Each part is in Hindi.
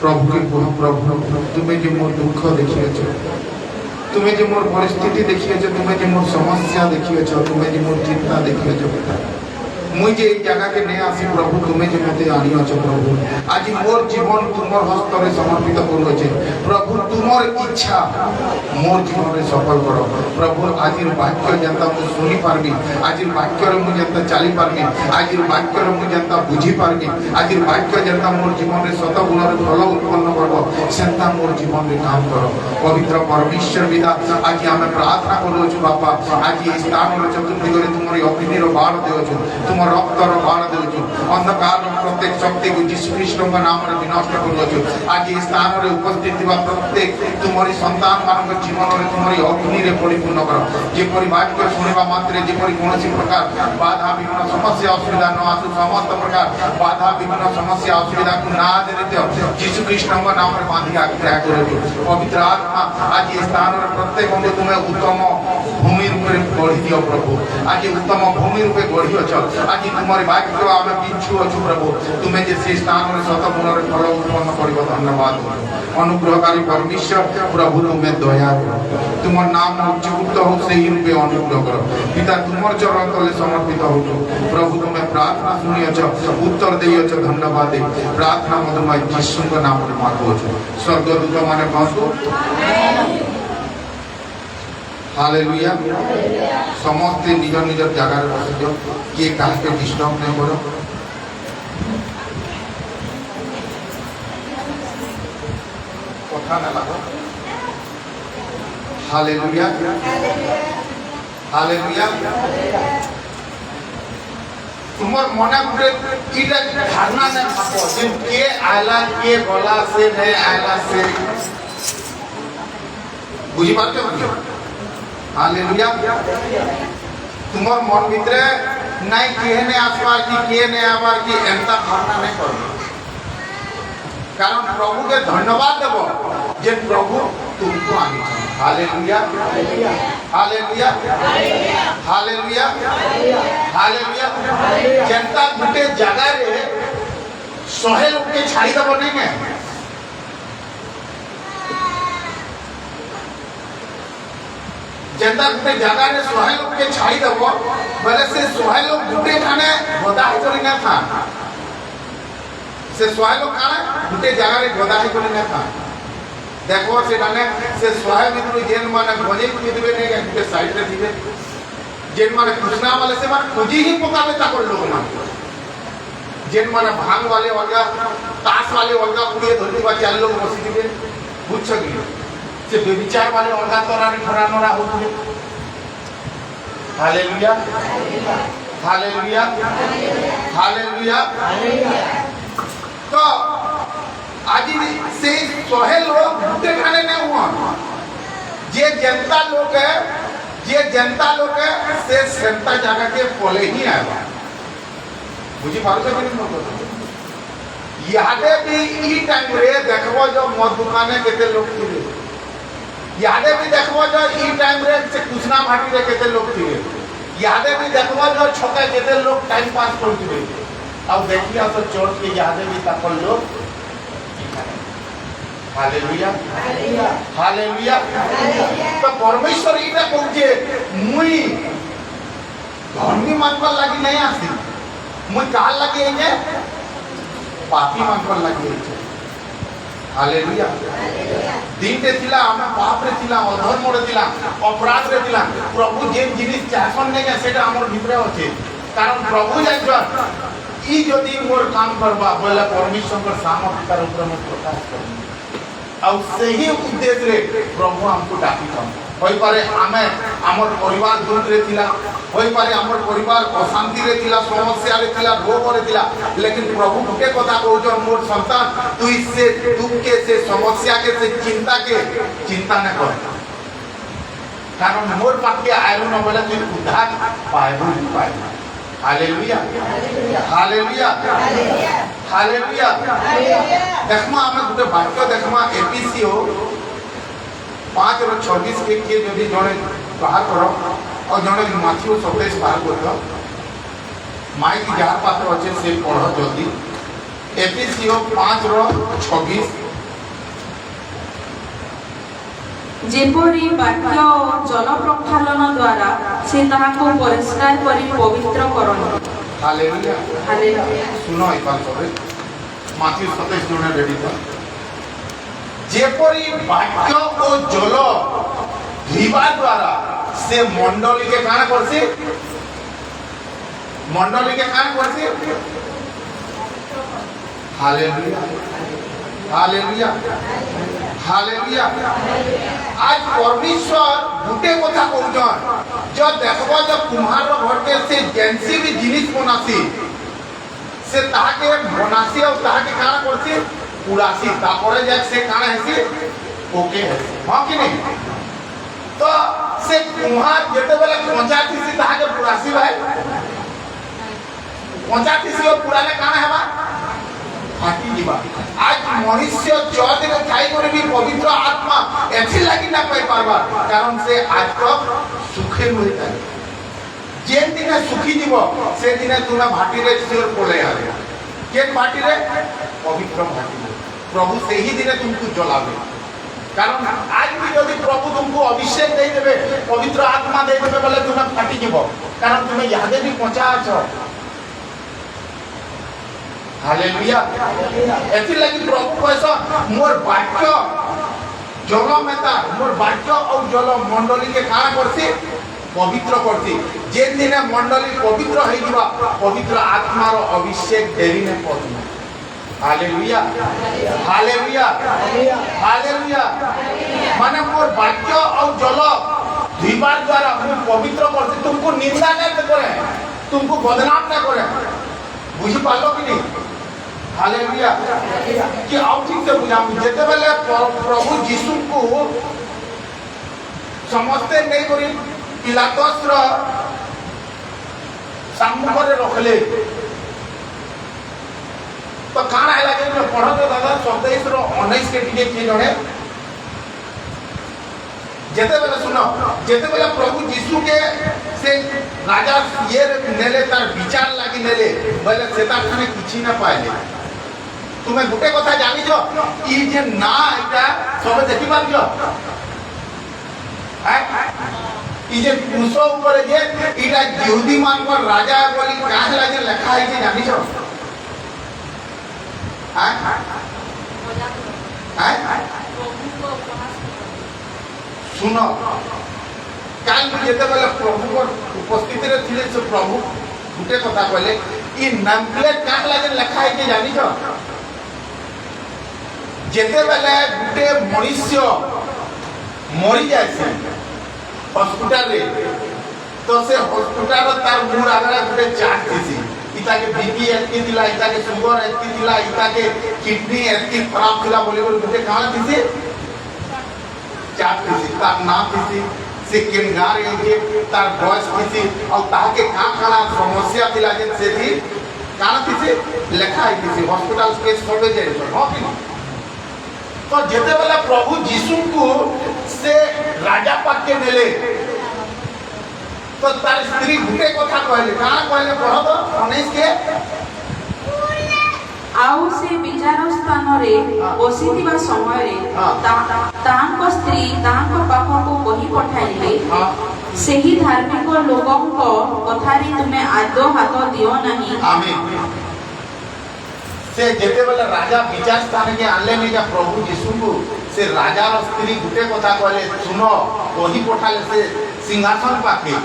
प्रभु के प्रभु तुम्हें जो मोर दुख देखिए, तुम्हें जो मोर परिस्थिति देखिए, तुम्हें जो मोर समस्या देखिए, तुम्हें जो मोर चिंता देखिए पिता, मुझे एक जगह के नहीं आसी प्रभु तुम्हें जो मत आनी प्रभु आज मोर जीवन तुमर हस्त में समर्पित करुचे प्रभु तुमर इच्छा मोर जीवन में सफल करो प्रभु आज वाक्य जनता मुझे शुणी पार्बी आज वाक्य मुझे जनता चली पार्बी आज वाक्य मुझे जनता बुझी पार्बी आज वाक्य जनता मोर जीवन में शत गुण फल उत्पन्न कर सेता मोर जीवन में काम करो पवित्र परमेश्वर पिता आज आम प्रार्थना करुचु बापा आज ये स्थान चतुर्दिग तुम अग्नि बाण देवचु तुम रक्तर बाण देवचु अंधकार प्रत्येक शक्ति को यीशु ख्रीष्ट नाम विनष्ट करुचु आज ये स्थान में उपस्थित प्रत्येक तुम्हारी संतान मान जीवन में तुम्हारी अग्नि परिपूर्ण कर जेपरी वाक्य शुणा मात्रे जेपरी कौन प्रकार बाधा विघ्न समस्या असुविधा न आसु समस्त प्रकार बाधा विघ्न समस्या असुविधा को ना देते यीशु ख्रीष्ट नाम बांधि आज्ञा करुचु पवित्र आत्मा आज ये स्थान में प्रत्येक अंग तुम्हें उत्तम भूमि रूप गढ़ी दियो प्रभु आज उत्तम भूमि रूपे गढ़ी अच आज तुम्हारे वाक्य आम बिच्छू अच्छु प्रभु तुम्हें जे स्थान में शत गुण फल उत्पन्न कर धन्यवाद अनुग्रहकारी परमेश्वर प्रभु तुम्हें दया कर तुम नाम उच्चीकृत हो सही रूपे अनुग्रह कर पिता तुम चरण तले समर्पित हो प्रभु तुम्हें प्रार्थना शुणियच उत्तर देयच धन्यवाद प्रार्थना मधुमय यीशु नाम मांगुच स्वर्गदूत माने कहतु हालेलुया समस्ते निज निज जगह बस किए क्या डिस्टर्ब नहीं करो कथा ना लगो हालेलुया हालेलुया तुमर मने गुटे इटा धारणा ने भाबो जे के आला के गला से नहीं आला से बुझी पारछो कि हालेलुया तुमर मन भितरे नहीं किए ने आसबार की किए ने आबार की एंता भावना नहीं करो कारण प्रभु के धन्यवाद देबो जे प्रभु तुमको आनी हालेलुया हालेलुया हालेलुया हालेलुया जनता गुटे जगह रे 100 लोग के छाड़ी देबो नहीं है जनता गुटे जगह रे 100 लोग के छाड़ी देबो बोले से 100 लोग गुटे खाने गदा करी ना था से 100 लोग खाने गुटे जगह रे गदा करी ना था देखो से माने से 100 मित्र जेन माने भोजे के दिबे ने गुटे साइड रे दिबे जेन माने कृष्णा वाले से माने खोजी ही पकावे ता कर लोग माने जेन माने भांग वाले अलगा ताश वाले अलगा पुड़िए धरती बा 4 लोग बसी दिबे बुझ सकी से बेविचार वाले अलगा तोरारी फरानोरा होते हालेलुया हालेलुया हालेलुया तो आज से 100 लोग गुटे खाने नहीं हुआ जे जनता लोग है जे जनता लोग है से सेंता जगह के पोले ही आएगा बुझी पारो कि नहीं यादे भी ई टाइम रे देखबो जो मद दुकाने केते लोग थिले यादे भी देखबो जो ई टाइम रे से कृष्णा भाटी रे केते लोग थिले यादे भी देखबो जो छोटे केते लोग टाइम पास करथिले अब देखिया तो चर्च के यादे भी ताकल लोग हालेलुया हालेलुया तो परमेश्वर इटा कहजे मुई धर्मी मानकर लागि नहीं आसी मुई काल लागि है पापी मानकर लागि है हालेलुया दिन ते थिला हम पाप रे थिला अधर्म रे थिला अपराध रे थिला प्रभु जे जिनिस चाहसन नहीं सेटा हमर भितरे होचे कारण प्रभु जान ई जदी मोर काम करबा बोले परमेश्वर कर सामर्थ्य कर ऊपर में प्रकाश कर आ सही उद्देश्य रे प्रभु हमको डाकी हम होई पारे आमे हमर परिवार दुख रे थिला होई पारे हमर परिवार अशांति रे थिला समस्या रे थिला रोग रे थिला लेकिन प्रभु के कथा कहजो मोर संतान तू इससे दुख के से समस्या के से चिंता न कर कारण मोर पाके आयु न बोले तू उद्धार पाएबो पाएबो हालेलुया हालेलुया हालेलुया देखमा हमें गुटे वाक्य देखमा एपीसीओ 5:26 के किए जदि जने बाहर करो और जने माथियो 27 बाहर करो माइक जार पात्र अच्छे से पढ़ो जल्दी एपीसीओ 5:26 ଯେପରି ବାକ୍ୟ ଓ ଜଳ ପ୍ରକ୍ଷାଳନ ଦ୍ୱାରା ସେ ତାହାକୁ ପରିଷ୍କାର କରି ପବିତ୍ର କରନ୍ତି। Hallelujah hallelujah. सुनो एक बार sobre माथी 27 जोने रेडी था जेपरी वाक्य ओ जल धीवा द्वारा से मंडली के कान करसी मंडली के कान करसी हालेलुया हालेलुया हालेलुया आज परमेश्वर गुटे कथा कहउछन जो देखबो जब कुम्हार घर के से जेंसी भी जिनिस बनासी से ताके बनासी और ताके काना करसी उड़ासी तापरे जाक से काना हेसी ओके है हां कि नहीं तो से कुम्हार जेते बेले पंचायती से ताके उड़ासी भाई पंचायती से पुराले काना हेबा फाटी जीवा आज मनुष्य चौथ में खाई करे भी पवित्र आत्मा ऐसी लगी ना पाई पारबा कारण से आज तक सुखे होता है जेन दिन सुखी जीव से दिन तुम भाटी रे सिर पड़े आले के भाटी रे पवित्र भाटी प्रभु से ही दिन तुमको जलावे कारण आज भी यदि प्रभु तुमको अभिषेक दे देबे पवित्र आत्मा दे देबे बोले तुम फाटी जीव कारण तुम यादे भी पहुंचा छ हालेलुया एथि लगी प्रभु कहस मोर वाक्य जल मेता मोर वाक्य और जल मंडली के काना करसी पवित्र करसी जे दिन मंडली पवित्र होई दिबा पवित्र आत्मा रो अभिषेक देरी ने पड़ना हालेलुया हालेलुया हालेलुया माने मोर वाक्य और जल धीवार द्वारा मैं पवित्र करसी तुमको निंदा नहीं करे तुमको बदनाम नहीं करे बुझी पालो कि नहीं हालेलुया कि आउ ठीक से बुझा जेते बेले प्रभु यीशु को समस्ते नहीं करी पिलातस रो सम्मुख रे रखले तो काना हैला जे पढ़ो तो दादा 27 रो 19 के टिके के जणे जेते बेले सुनो जेते बेले प्रभु यीशु के से राजा ये नेले तार विचार लागी नेले बोले सेता खाने किछि ना पाइले तुम्हें गुटे कथा जानि छ ई जे ना एटा सब देखि पारजो ई जे पुरुष ऊपर जे इटा यहूदी मान को राजा बोली काहे लागे लिखा है जे जानि छ सुनो काल जेते बेले प्रभु को उपस्थिति रे थिले से प्रभु गुटे कथा कहले ई नामप्लेट काहे लागे लिखा है जे जानि छ जेते बेले गुटे मनुष्य मरी जायसे हॉस्पिटल रे तो से हॉस्पिटल तार मुंह आगरा गुटे चाट दिसी इता के बीपी एतकी दिला इता के शुगर एतकी दिला इता के किडनी एतकी खराब दिला बोले गुटे काला दिसी चाट दिसी तार नाम दिसी से केनगार के तार बॉयस दिसी और ताके का खाना समस्या दिला जे से भी काला दिसी लिखा है दिसी हॉस्पिटल के सबे जे हो कि तो जेते बेला प्रभु यीशु को से राजा पद के नेले तो तार स्त्री गुटे कथा कहले काना कहले पढ़ो तो 19 के आउ से विचार स्थान रे बसिथिबा समय रे तांको स्त्री तांको पाखको कहि पठाइले सेही धार्मिक लोकंको कथारी तुमे आदो हाथ दियो नहीं आमीन से जेते बेला राजा विचार स्थान के आनले ने जा प्रभु यीशु को से राजा रो स्त्री गुटे कथा कहले सुनो कहि पठाले से सिंहासन पाके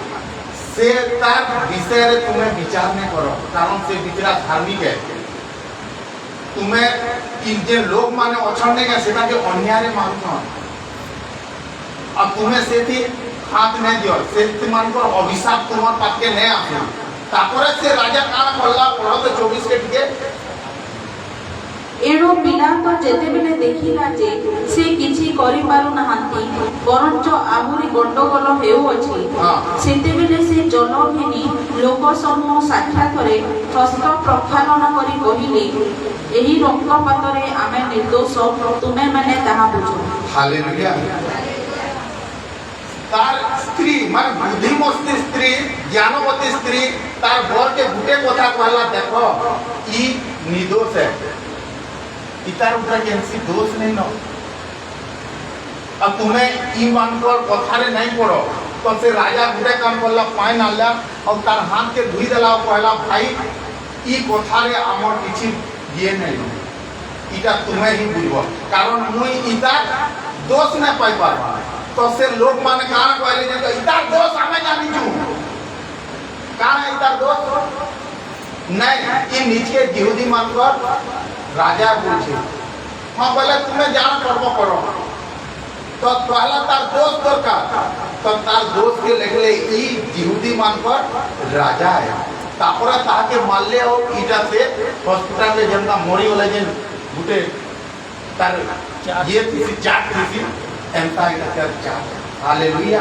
से तार विषय रे तुम्हें विचार नहीं करो कारण से विचार धार्मिक है तुम्हें इन जे लोग माने अछने के सेटा के अन्याय रे मानछन अब तुम्हें सेठी हाथ नहीं दियो से मान को अभिशाप तुम्हार पास के नहीं आसे तापरे से राजा काना कहला पढ़ो तो 24 के टिके एणु पिलातो जेतेबेले देखिला जे से किछि करि पारु नाहंती बरंच आहुरी गंडगोल हेउ अछि सेतेबेले से जनघिनी लोक समूह साक्षातरे हस्त प्रक्षालन करि कहिले एही रक्तपातरे आमे निर्दोष तुमे माने ताहा बुझो हालेलुया तार स्त्री मान बुद्धिमती स्त्री ज्ञानवती स्त्री तार बर के गुटे कथा कहला देखो ई निर्दोष है इतार उतार के दोष नहीं न ଆଉ ତୁମେ ଇ ମାନଙ୍କର କଥାରେ ନାଇଁ ପଡ ତ ସେ ରାଜା ଗୋଟେ କାମ କଲା ପାଣି ଆଣିଲା ଆଉ ତାର ହାତକେ ଧୋଇ ଦେଲା ଆଉ କହିଲା ଭାଇ ଇ କଥାରେ ଆମର କିଛି ଇଏ ନାଇଁ ଇଟା ତୁମେ ହିଁ ବୁଝବ କାରଣ ମୁଇଁ ଇଟା ଦୋଷ ନାଇଁ ପାଇ ପାରବା ତ ସେ ଲୋକ ମାନେ କାଣା କହିଲେ ଯେ ଇଟା ଦୋଷ ଆମେ ଜାଣିଛୁ କାଣା ଇଟା ଦୋଷ ନାଇଁ ଇ ନିଜେ यहूदी ମାନଙ୍କର राजा बोलছে हाँ बोले तुम्हें जान पर्व करो तो पहला तार दोस्त दरकार तो तार दोस्त के लिखले ई यहूदी मानकर राजा है तापरा ताके मारले और इटा से हॉस्पिटल में जनता मोरी वाला जन गुटे तार ये थी चाट थी एंता इटा चाट हालेलुया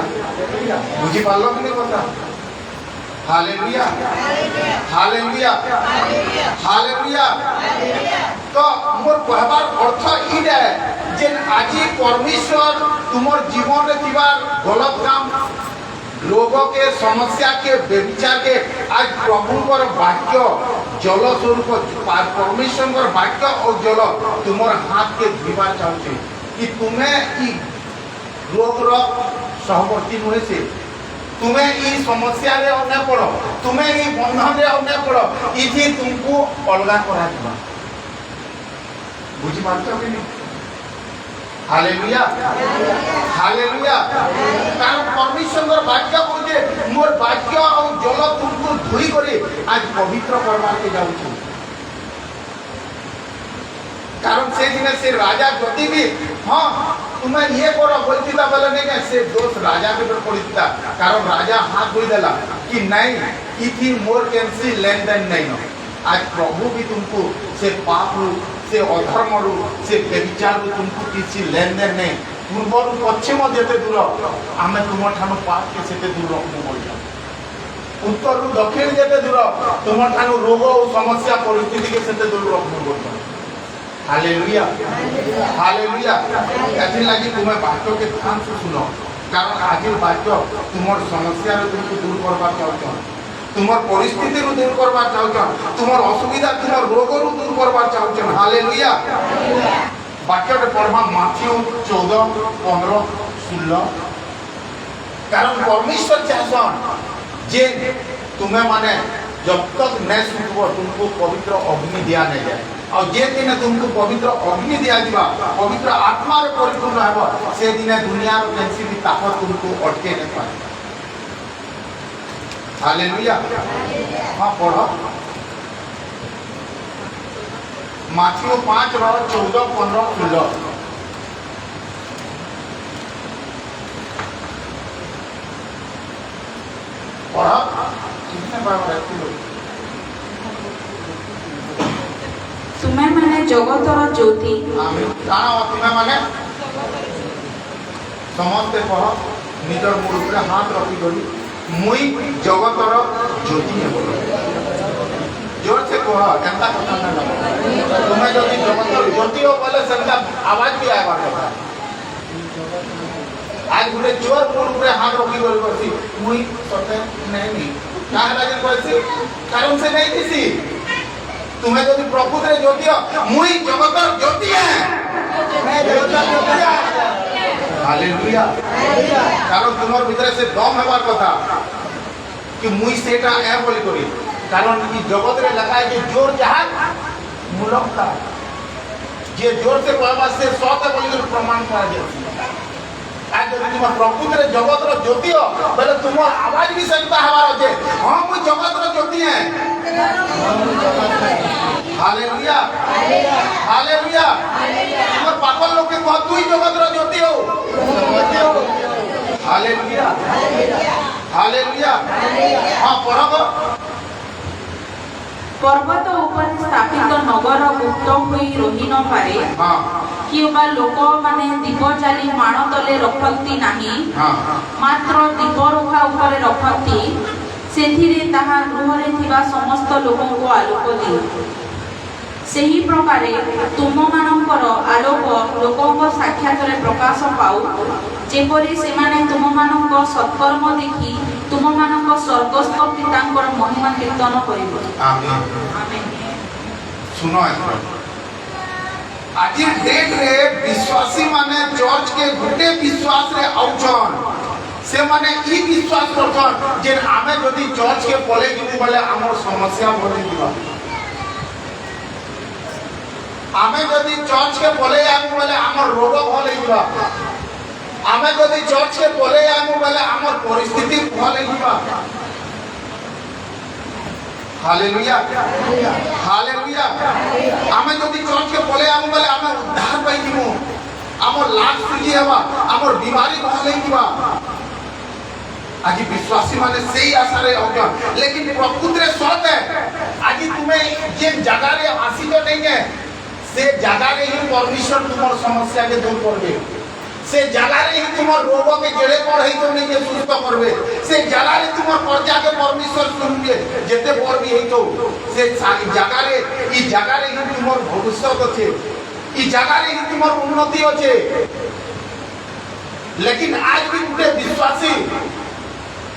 बुझी पालो कि नहीं पता हालेलुया हालेलुया हालेलुया तो मोर कहबार अर्थ इडे जे আজি परमेश्वर तुमर जीवन रे थिबा गलत काम लोगों के समस्या के व्यभिचार के आज प्रभुकर वाक्य जल स्वरूप परमेश्वर वाक्य और जल तुमर हाथ के धोइबा चाहछे कि तुम्हें ई रोग रो सहवर्ती होए से तुम्हें ई समस्या रे अन्य पड़ो तुम्हें ई बंधन रे अन्य पड़ो इथि तुमको अलगा करा दिबा बुझी पाछो कि नहीं हालेलुया हालेलुया कारण परमेश्वर वाक्य बोले मोर वाक्य और जल तुमको धोई करे आज पवित्र करबार के जाऊ छु कारण से दिन से राजा जति भी हां तुम्हें ये करो बोलतीला बोले नहीं से दोष राजा के ऊपर पड़ीता कारण राजा हाथ धोई देला कि नहीं इथि मोर कैंसी लेन देन नहीं हो आज प्रभु भी तुमको से पाप से अधर्म से व्यभिचार तुमको किसी लेन देन नहीं पूर्व पश्चिम जेते दूर आमे तुम ठानु पाप के सेते दूर रखू बोलिया उत्तर दक्षिण जेते दूर तुम ठानु रोग और समस्या परिस्थिति के सेते दूर रखू बोलिया हालेलुया हालेलुया एथि लागि तुम्हें वाक्य के ध्यान से सुनो कारण आज वाक्य तुमर समस्या रे तुमको दूर करबा चाहतो तुमर परिस्थिति रो दूर करबा चाहछन तुमर असुविधा तुमर रोग रो दूर करबा चाहछन हालेलुया वाक्य के पढ़वा माथ्यू 14:15-16 कारण परमेश्वर चाहछन जे तुम्हें माने जब तक न सुखबो तुमको पवित्र अग्नि दिया नहीं जाए और जे दिन तुमको पवित्र अग्नि दिया दिबा पवित्र आत्मा रे परिपूर्ण हेबो से दिन दुनिया रो कैंसी भी ताकत तुमको अटके नहीं पाए हालेलुया हाँ पढ़ो माथ्यू 5:14-15-16 पढ़ो कितने बार रहती हो तुम्हें माने जगतर ज्योति आमीन काना तुम्हें माने समझते पढ़ो निजर मुड़ ऊपर हाथ रखी गई मुई जगतर ज्योति है बोलो जोर से कहो केनता कथा ना तुम्हें जदी जगतर ज्योति हो बोले सेंता आवाज भी आए बात आज गुटे जोर मुड़ ऊपर हाथ रखी गई बसी मुई सते नहीं काहे लागे कहसी कारण से नहीं दिसी तुम्हें जदी प्रभु रे ज्योति हो मुई जगतर ज्योति है मैं जगतर ज्योति है हालेलुया कारण तुमर भीतर से दम हेबार कथा कि मुई सेटा ए बोली करी कारण कि जगत रे लगा है कि जोर जहाज मूलकता जे जोर से कहबा से सते बोली प्रमाण करा जाय आज जब तुम प्रभु रे जगत रो ज्योति हो बोले तुमर आवाज भी सकता हेबार जे हां मुई जगत रो ज्योति है हालेलुया हालेलुया तुमर पागल लोग के कह तू ही जगत रो ज्योति हो हालेलुया हालेलुया हां पढ़ो पर्वत ऊपर स्थापित नगर गुप्त होई रही न पारे हां किबा लोक माने दीप जाली माण तले रखती नाही हां मात्र दीप रुखा ऊपर रखती सेथिरे ताहा गृहरे थिबा समस्त लोकों को आलोक दियो सेही प्रकारे तुम मानकर आलोक लोकों साक्षात प्रकाश पाऊ जेपरी सेमाने तुम मानक सत्कर्म देखि तुम मानक स्वर्गस्थ पितांकर महिमा कीर्तन करिबो आमीन आमीन सुनो आज डेट रे विश्वासी माने चर्च के गुटे विश्वास रे आउछन से माने ई विश्वास करछन जे आमे जदी चर्च के पले जिमु बोले हमर समस्या भले दिबा आमे जदी चर्च के पले आमु बोले हमर रोग भले दिबा आमे जदी चर्च के पले आमु बोले हमर परिस्थिति भले दिबा हालेलुया हालेलुया आमे जदी चर्च के पले आमु बोले आमे उद्धार पाई दिमु हमर लाभ सुजी हेबा हमर बीमारी भले दिबा आज विश्वासी माने सही आशा रे हो गया लेकिन प्रकृति सत है आज तुम्हें जे जगह रे आसी तो नहीं है से जगह रे ही परमेश्वर तुम्हार समस्या के दूर करबे से जगह रे ही तुम्हार रोग के जड़े पर है तो नहीं के सुस्त करबे से जगह रे तुम्हार कर्जा के परमेश्वर सुनबे जेते पर भी है तो से जगह रे ई जगह रे ही तुम्हार भविष्य होचे ई जगह रे ही तुम्हार उन्नति होचे लेकिन आज भी पूरे विश्वासी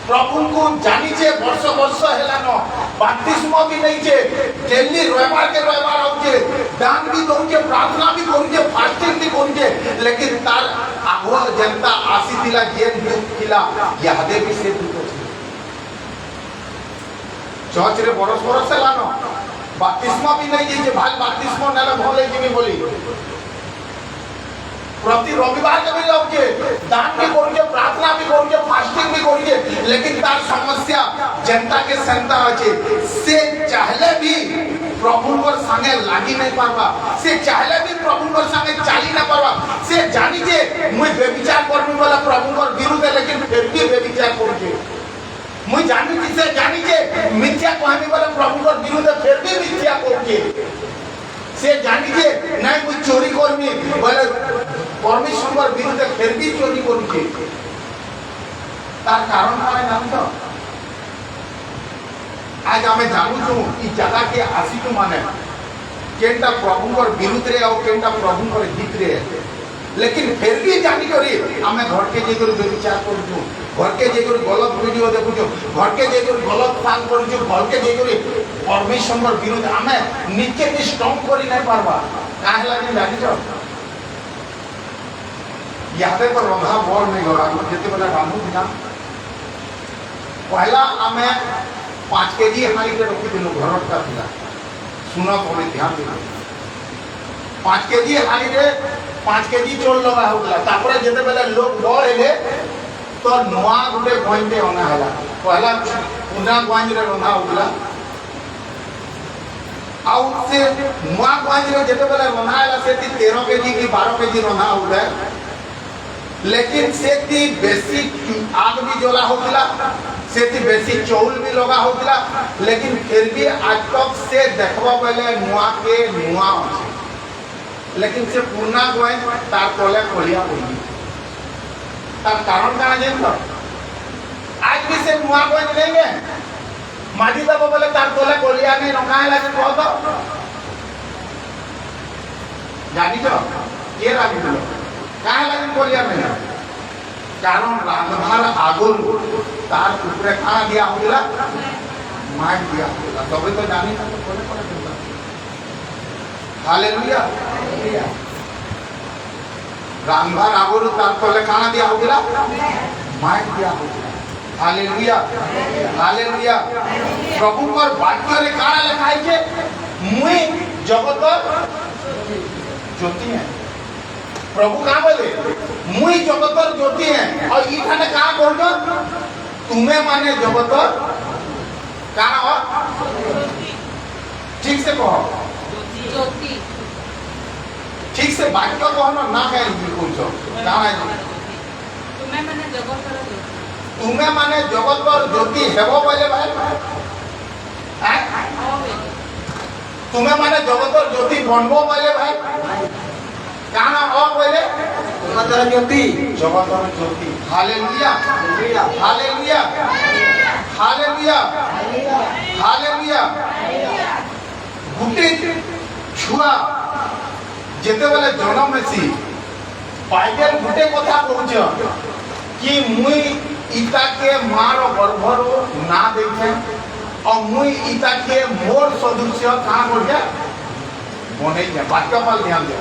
प्रभु को जानी छे वर्ष वर्ष हेलानो बपतिस्मा भी नहीं छे डेली रविवार के रविवार आउचे दान भी दोचे प्रार्थना भी करूचे फास्टिंग भी करूचे लेकिन तार आगो जनता आसी दिला जेन दुख किला यादे भी से दुख छे चर्च रे बरस बरस हेलानो बपतिस्मा भी नहीं जे भाई बपतिस्मा नेला भले जिमी बोली प्रति रविवार के भी आउचे दान भी करूचे प्रार्थना भी करूचे फास्टिंग भी करूचे लेकिन तार समस्या जनता के संता अछि से चाहले भी प्रभु को संगे लागी नहीं पारबा से चाहले भी प्रभु को संगे चाली ना पारबा से जानी जे मुई व्यभिचार करबी वाला प्रभु को विरुद्ध लेकिन फिर भी व्यभिचार करूचे मुई जानी जे मिथ्या कहबी वाला प्रभु को विरुद्ध फिर भी मिथ्या करूचे से जानी जे नहीं मुई चोरी करबी बोले परमेश्वर को विरुद्ध फिर भी चोरी करूचे तार कारण माने नाम तो आज हमें जानू छु ई जगह के आसी माने केनटा प्रभु को विरुद्ध रे और केनटा प्रभु को हित रे लेकिन फिर भी जानी करी हमें घर के जे कर विचार करू छु घर के जे कर गलत वीडियो देखु छु घर के जे कर गलत काम करू छु घर के जे कर परमेश्वर को विरुद्ध हमें नीचे भी स्ट्रांग करी नहीं पारबा काहे लागि जानी छ यादे पर रंधा बोल नहीं गला जेते बेला रामू दिना पहला हमें 5 केजी हाई के रखी दिलो घर का थिला सुना थोड़े ध्यान दे 5 केजी हाई रे 5 केजी चोल लगा होगला तापरे जेते बेला लोग बड़ हेले तो नवा गुटे गोइंटे होना हला पहला पुना गोइंज रे रंधा होगला आउ से नवा गोइंज रे जेते बेला रंधा हला से 13 केजी की 12 केजी रंधा होगला लेकिन सेती बेसी आग भी जला होतिला सेती बेसी चौल भी लगा होतिला लेकिन फिर भी आज तक से देखबा पहले नुआ के नुआ लेकिन से पूर्णा गोय तार तले कोलिया होई तार कारण का जेन तो आज भी से नुआ गोय नहीं है माटी दबा बोले तार तले कोलिया नहीं रखा है लेकिन कह दो जानी तो ये रागी दिलो काहे लागि कोलिया नहीं कारण रांधभार आगुल तार ऊपर कहाँ दिया होगा मार दिया होगा तभी तो जानी ना तो कोले कोले होगा हालेलुया रांधभार आगुल तार कोले कहाँ दिया होगा मार दिया होगा हालेलुया हालेलुया प्रभु पर वाक्य रे कहाँ लिखा है कि मुई जगत ज्योति है प्रभु कहाँ बोले मुई जगतर ज्योति है और इखाने कहाँ बोल दो तुम्हें माने जगतर कहाँ हो ठीक से कहो ज्योति ठीक से वाक्य कहो ना कहीं कुछ कहाँ है तुम्हें माने जगतर ज्योति तुम्हें माने जगतर ज्योति हेबो बोले भाई तुम्हें माने जगतर ज्योति बनबो बोले भाई काना और बोले जगतर ज्योति हालेलुया हालेलुया हालेलुया हालेलुया गुटे छुआ जेते बेले जन्म हेसी बाइबल गुटे कथा कहूछ कि मुई इता के मार गर्भरो ना देखे और मुई इता के मोर सदृश्य कहाँ बढ़िया बने वाक्य पर ध्यान दे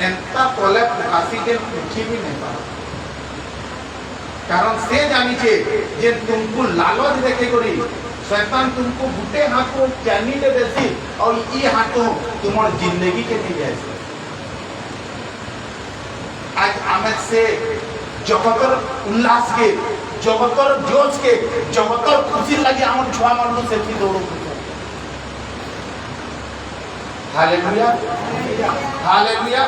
एंता तले फुकासी के उठी भी नहीं पारा कारण से जानी छे जे तुमको लालच देखे करी शैतान तुमको गुटे हाथ को चानी ले देसी और ये हाथों तुम्हार जिंदगी के नहीं जाए आज आमे से जगतर उल्लास के जगतर जोश के जगतर खुशी लगे आम छुआ मानू से दौड़ो हालेलुया हालेलुया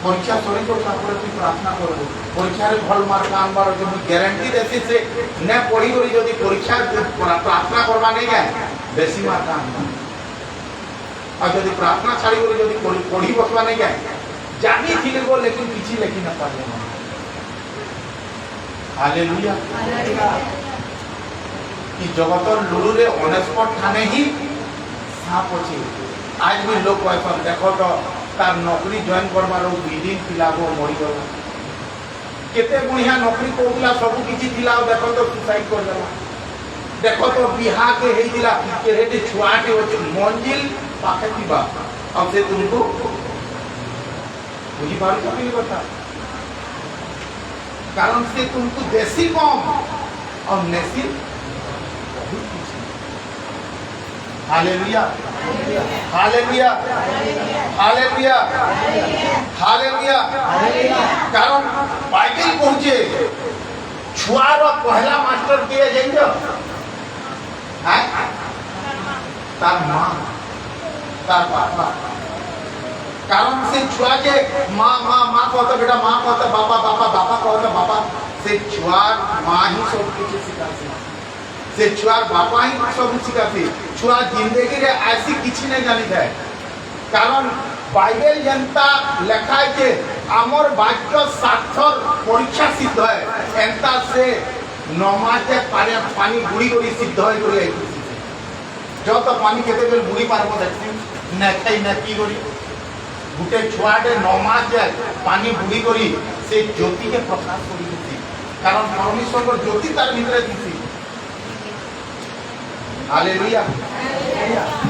परीक्षा सरी को ठाकुर की प्रार्थना करो परीक्षा रे भल मार्क आनबार जो गारंटी देसी से ने पढ़ी करी जदी परीक्षा प्रार्थना करबा नहीं गए बेसी मार्क आनबा और जदी प्रार्थना छाड़ी करी जदी पढ़ी बसबा नहीं गए जानी थी को लेकिन किछि लेखि न पाले हालेलुया कि जगतर लुरु रे ऑनस्पॉट थाने ही साप अछि आज भी लोग कहसन देखो तो तार नौकरी जॉइन करबार विदिन पिला वो मरी गला केते बढ़िया नौकरी कोला सब किछि दिला देखो तो सुसाइड कर देला देखो तो बिहा के हेई दिला के हेते छुआटे होचे मंजिल पाखे दिबा अब से तुमको बुझी पार कोई बता कारण से तुमको देसी कम और नेसी हालेलुया हालेलुया हालेलुया हालेलुया कारण बाइबल पहुंचे छुआर पहला मास्टर किए जाइयो हैं तार मां तार पापा कारण से छुआ के मां मां मां कहता बेटा मां कहता बाबा बाबा बाबा कहता बाबा से छुआर मां ही सब कुछ सिखाती से छुआर बापा ही सब सिखाती छुआ जिंदगी रे ऐसी किछि नहीं जानी है कारण बाइबल जनता लिखा है कि आमर वाक्य सार्थर परीक्षा सिद्ध है एंता से नमाजे पानी बुड़ी करी सिद्ध है करी आई जो तो पानी केते बेल बुड़ी पारबो देखि न खाई न पी करी गुटे छुआटे नमाजे पानी बुड़ी करी से ज्योति के प्रकाश करी दिसी कारण परमेश्वर को ज्योति तार भीतर दिसी हालेलुया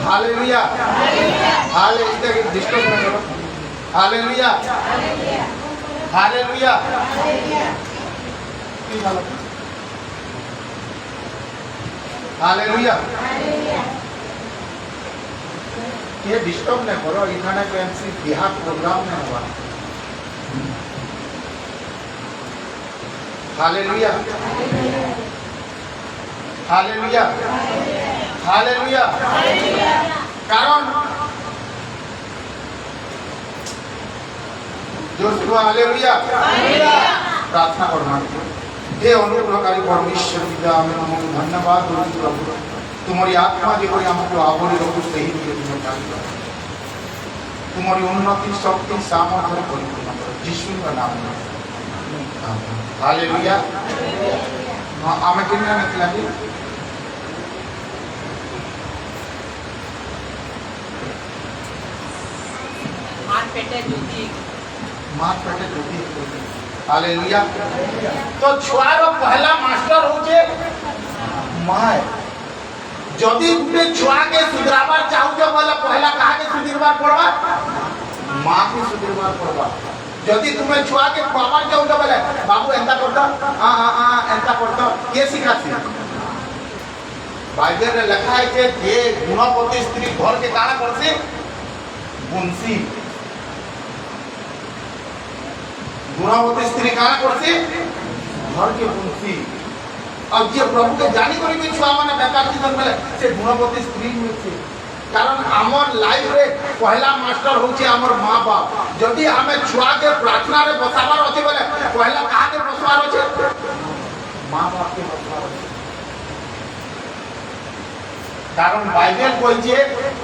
हालेलुया हालेलुया के डिस्टर्ब न करो हालेलुया हालेलुया हालेलुया ये डिस्टर्ब न करो इखाने पेंसी बिहार प्रोग्राम में हुआ हालेलुया हालेलुया हालेलुया कारण जो सुबह हालेलुया प्रार्थना करना हे अनुग्रहकारी परमेश्वर पिता आमे तुमको धन्यवाद दूँ प्रभु तुम्हारी आत्मा जेपरी हमको आवरी रखु सही तुम चाहिए तुम्हारी उन्नति शक्ति सामर्थ्य परिपूर्ण करो यीशु का नाम में हालेलुया आमे किन्ना नथिला कि मार पेटे ज्योति हालेलुया तो छुआर पहला मास्टर होचे माय जदी गुटे छुआ के सुधराबार चाहू बोला पहला कहा के सुधरबार पड़बा मां के सुधरबार पड़बा जदी तुम्हें छुआ के बाबा चाहू बोले बाबू एंता करता हां एंता करता ये सिखासी बाइबल रे लिखा है कि जे गुणवती स्त्री घर के काना करसी बुनसी गुणवती स्त्री काना करसी घर के बुनसी अब जे प्रभु के जानी करी भी छुआ माने बेकार जीवन में से गुणवती स्त्री मिलছে कारण हमर लाइफ रे पहला मास्टर होचे हमर मां बाप जदी हमें छुआ के प्रार्थना रे बसाबार होचे बोले पहला कहा के बसवार होचे मां बाप के बसवार होचे कारण बाइबल कहिजे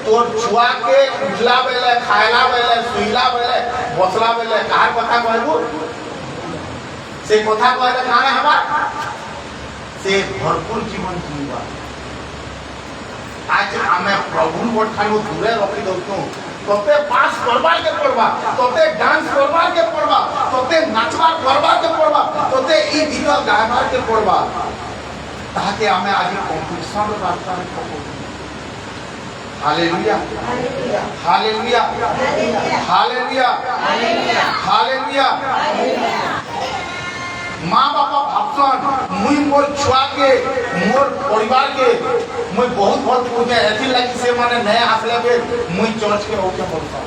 तोर छुआ के उठला बेले खायला बेले सुइला बेले बसला बेले कहार कथा कहबो से कथा कहले काने हमा से भरपूर जीवन जीवा आज हमें प्रभु कोठानु दूरे रखी दउतो तोते पास करबार के पड़बा तोते डांस करबार के पड़बा तोते नाचबा करबार के पड़बा तोते ई गीत गायबार के पड़बा ताके हमें आज कंपटीशन रो रास्ता में पको हालेलुया हालेलुया हालेलुया हालेलुया माँ बापा भावसन मुई मोर छुआ के मोर परिवार के मुई बहुत भल पूजे एथि लागि से माने नए आसले बे मुई चर्च के ओके बोलता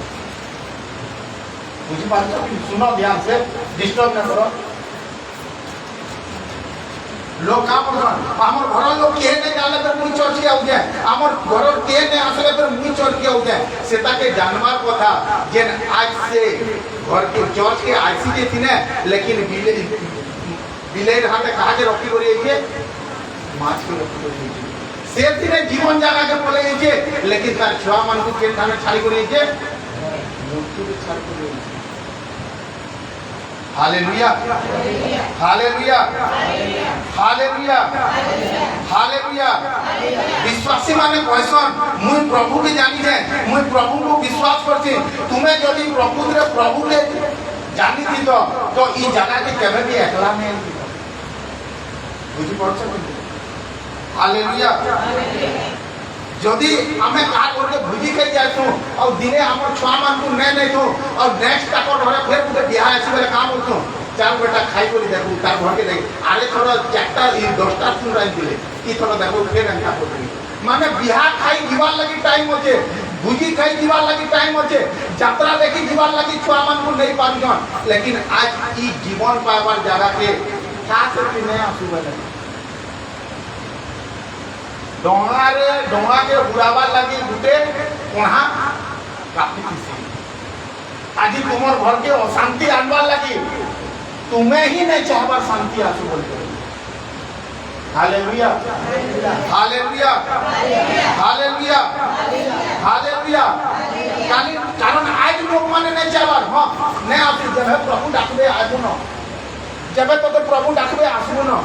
बुझी पाछो सुनो ध्यान से डिस्टर्ब न करो लोग का बोलन हमर घर लोग के ने जाने पर मुई चर्च के आउते हमर घर के ने आसले पर मुई चर्च के आउते सेता के जानवर कथा जे आज से घर के चर्च के आईसी जे थिने लेकिन बिलेर हाथे कहा के रखी करी जे माछ के रखी करी जे से दिने जीवन जाना के बोले जे लेकिन तार छुआ मन को के थाने छाड़ी करी जे मूर्ति के छाड़ करी हालेलुया हालेलुया हालेलुया हालेलुया विश्वासी माने कहसन मुई प्रभु के जानी जे मुई प्रभु को विश्वास करछि तुम्हें यदि प्रभु के जानी थी तो ई जगह के केबे भी एकला नहीं बुझी पड़छ हालेलुया जदि आमे का करके भुजी के जासु और दिने हमर छुआ मान को नै तो और नेक्स्ट ताको घरे फेर गुटे बियाह आसी बेले काम होतो चार बेटा खाई कोली देखु तार घर के नहीं आरे थोड़ा चारटा ई 10टा सुन राई दिले ई थोड़ा देखो फेर अंका होती माने बियाह खाई दिवार लगी टाइम होचे भुजी खाई दिवार लगी टाइम होचे यात्रा देखी दिवार लगी छुआ मान को नहीं पारजन लेकिन आज ई जीवन पावर जगह के खास से नहीं आसु बेले डोंगा के उड़ाबार लगी गुटे कोहा काफी किसी आज तुमर घर के अशांति आनबार लगी तुम्हें ही नहीं चाहबार शांति आसु बोलते हालेलुया हालेलुया हालेलुया हालेलुया कारण आज लोग माने नहीं चाहबार हां नहीं आसु जब प्रभु डाकबे आजु न जब तो प्रभु डाकबे आसु न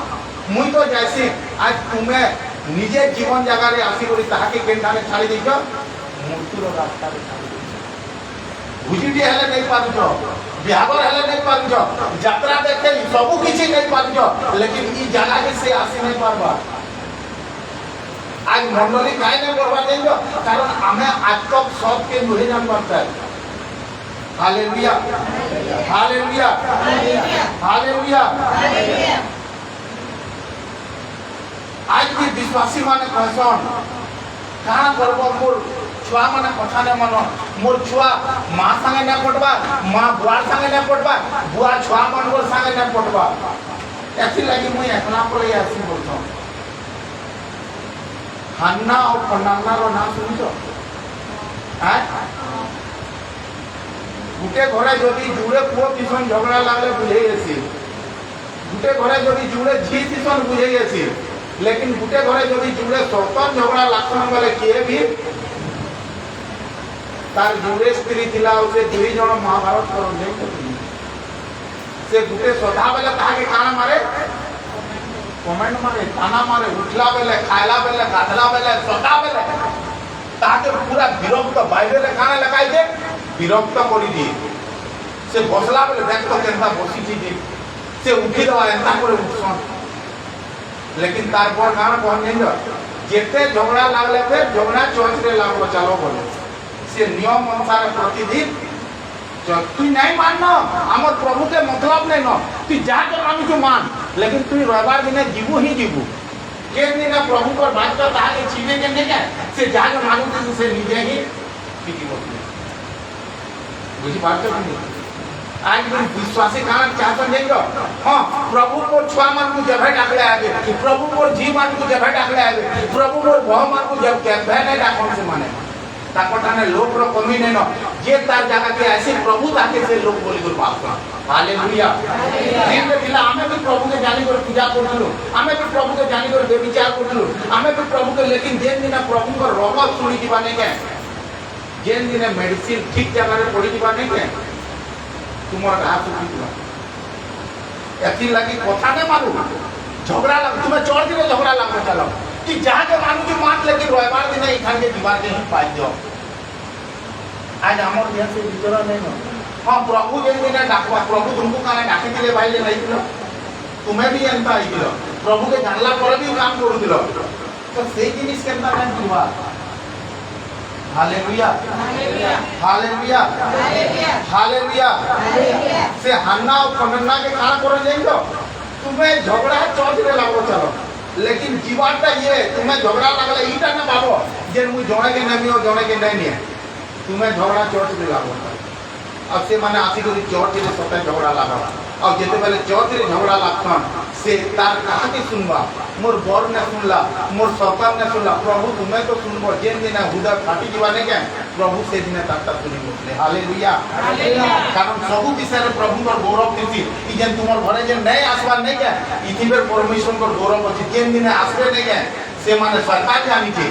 मुई तो जैसे आज तुम्हें निजे जीवन जगह रे आसी करी ताहाके केनठाने छाड़ी देइछो मूर्तिर रास्ता रे छाड़ी देइछो भुजीटी हेले नहीं पारुछो बिहावर हेले नहीं पारुछो यात्रा देखे सब किछि नहीं पारुछो लेकिन ई जगह के से आसी नहीं पारबा आज मंडली काहे नहीं करबा देइछो कारण हमें आज तक सब के नुहे जान पड़ता है हालेलुया हालेलुया हालेलुया हालेलुया आज भी विश्वासी माने कहसन कहाँ करबो मोर छुआ माने कथा ने मानो मोर छुआ मां संगे न पटबा मां बुआर संगे न पटबा बुआ छुआ मानवर संगे न पटबा ऐसी लगी मुई एकला पड़े आसी बोलतो हन्ना और पन्नाना रो नाम सुनितो हैं गुटे घरे जदी जुड़े पुओ किसन झगड़ा लागले बुझेई आसी गुटे घरे जदी जुड़े झी किसन बुझेई आसी लेकिन गुटे घरे जदि जुड़े सतन झगड़ा लागसन बेले किए भी तार जुड़े स्त्री थिला से दुई जण महाभारत कर नहीं से गुटे सदा बेले ताहा के काना मारे कमेंट मारे ताना मारे उठला बेले खायला बेले गाधला बेले सदा बेले ताहा के पूरा विरक्त बाइबल रे काना लगाई दे विरक्त करी दी से बसला बेले देख तो केनता बसी थी से उठी दवा एंता करे उठसन लेकिन तारपर गान कहन नहीं जेते झगड़ा लागले फिर झगड़ा चर्च रे लागो चलो बोले से नियम अनुसार प्रतिदिन तू नहीं मानना हमर प्रभु के मतलब नहीं न तू जा के मानु जो मान लेकिन तू रविवार दिन जीवू ही जीवू के दिन प्रभु पर बात का ता के छीने के नहीं है से जा के मानु से निजे ही की बोलते बुझी बात तो नहीं आज भी विश्वासी कारण चाहते नहीं रो हां प्रभु को छुआ मन को जब डाकले आगे कि प्रभु को जी मन को जब डाकले आगे प्रभु को भव मन को जब के नहीं डाकन से माने ताकटाने लोग रो कमी नहीं न जे तार जगह के ऐसे प्रभु ताके से लोग बोली गुर बात हालेलुया दिन दिला हमें भी प्रभु के जानी कर पूजा करलु हमें भी प्रभु के जानी कर बेविचार करलु हमें भी प्रभु के लेकिन जेन दिन प्रभु को रोग सुनी दिबा नहीं के जेन दिन मेडिसिन ठीक जगह रे पड़ी दिबा नहीं के तुम्हारा हाथ उठीला एथि लगी कथा ने मारू झगड़ा लग तुम्हें चोर दिन झगड़ा लग चलो कि जहां के मानू की मात लेके रविवार दिन इखान के दीवार के ही पाई दो आज हमर देह से विचार नहीं न हां प्रभु जे दिन डाकवा प्रभु तुमको काने डाकी दिले भाई ले नहीं दिलो तुम्हें भी एंता आई दिलो प्रभु के जानला पर भी काम करू दिलो तो से जिनिस केनता नहीं दिवा हालेलुया हालेलुया हालेलुया से हन्ना और पन्ना के कान कर जाइयो तुम्हें झगड़ा चौथ रे लागो चलो लेकिन जीवाटा ये तुम्हें झगड़ा लगले इटा ना बाबो जे मु जणे के नहीं और जणे के नहीं तुम्हें झगड़ा चौथ रे लागो अब से माने आसी को चौथ रे सते झगड़ा लागो और जेते बेले चौथ रे झगड़ा लागतन से तार कहा के सुनबा मोर बर ने सुनला मोर सतार ने सुनला प्रभु तुम्हें तो सुनबो जेन दिन हुदा फाटी जीवाने के प्रभु से दिन ताता सुनी बोले हालेलुया कारण सब विषय रे प्रभु को गौरव देती ई जेन तुमर घरे जेन नहीं आसबा नहीं के इथि बेर परमेश्वर को गौरव अछि जेन दिन आसबे नहीं के से माने सरकार जानी के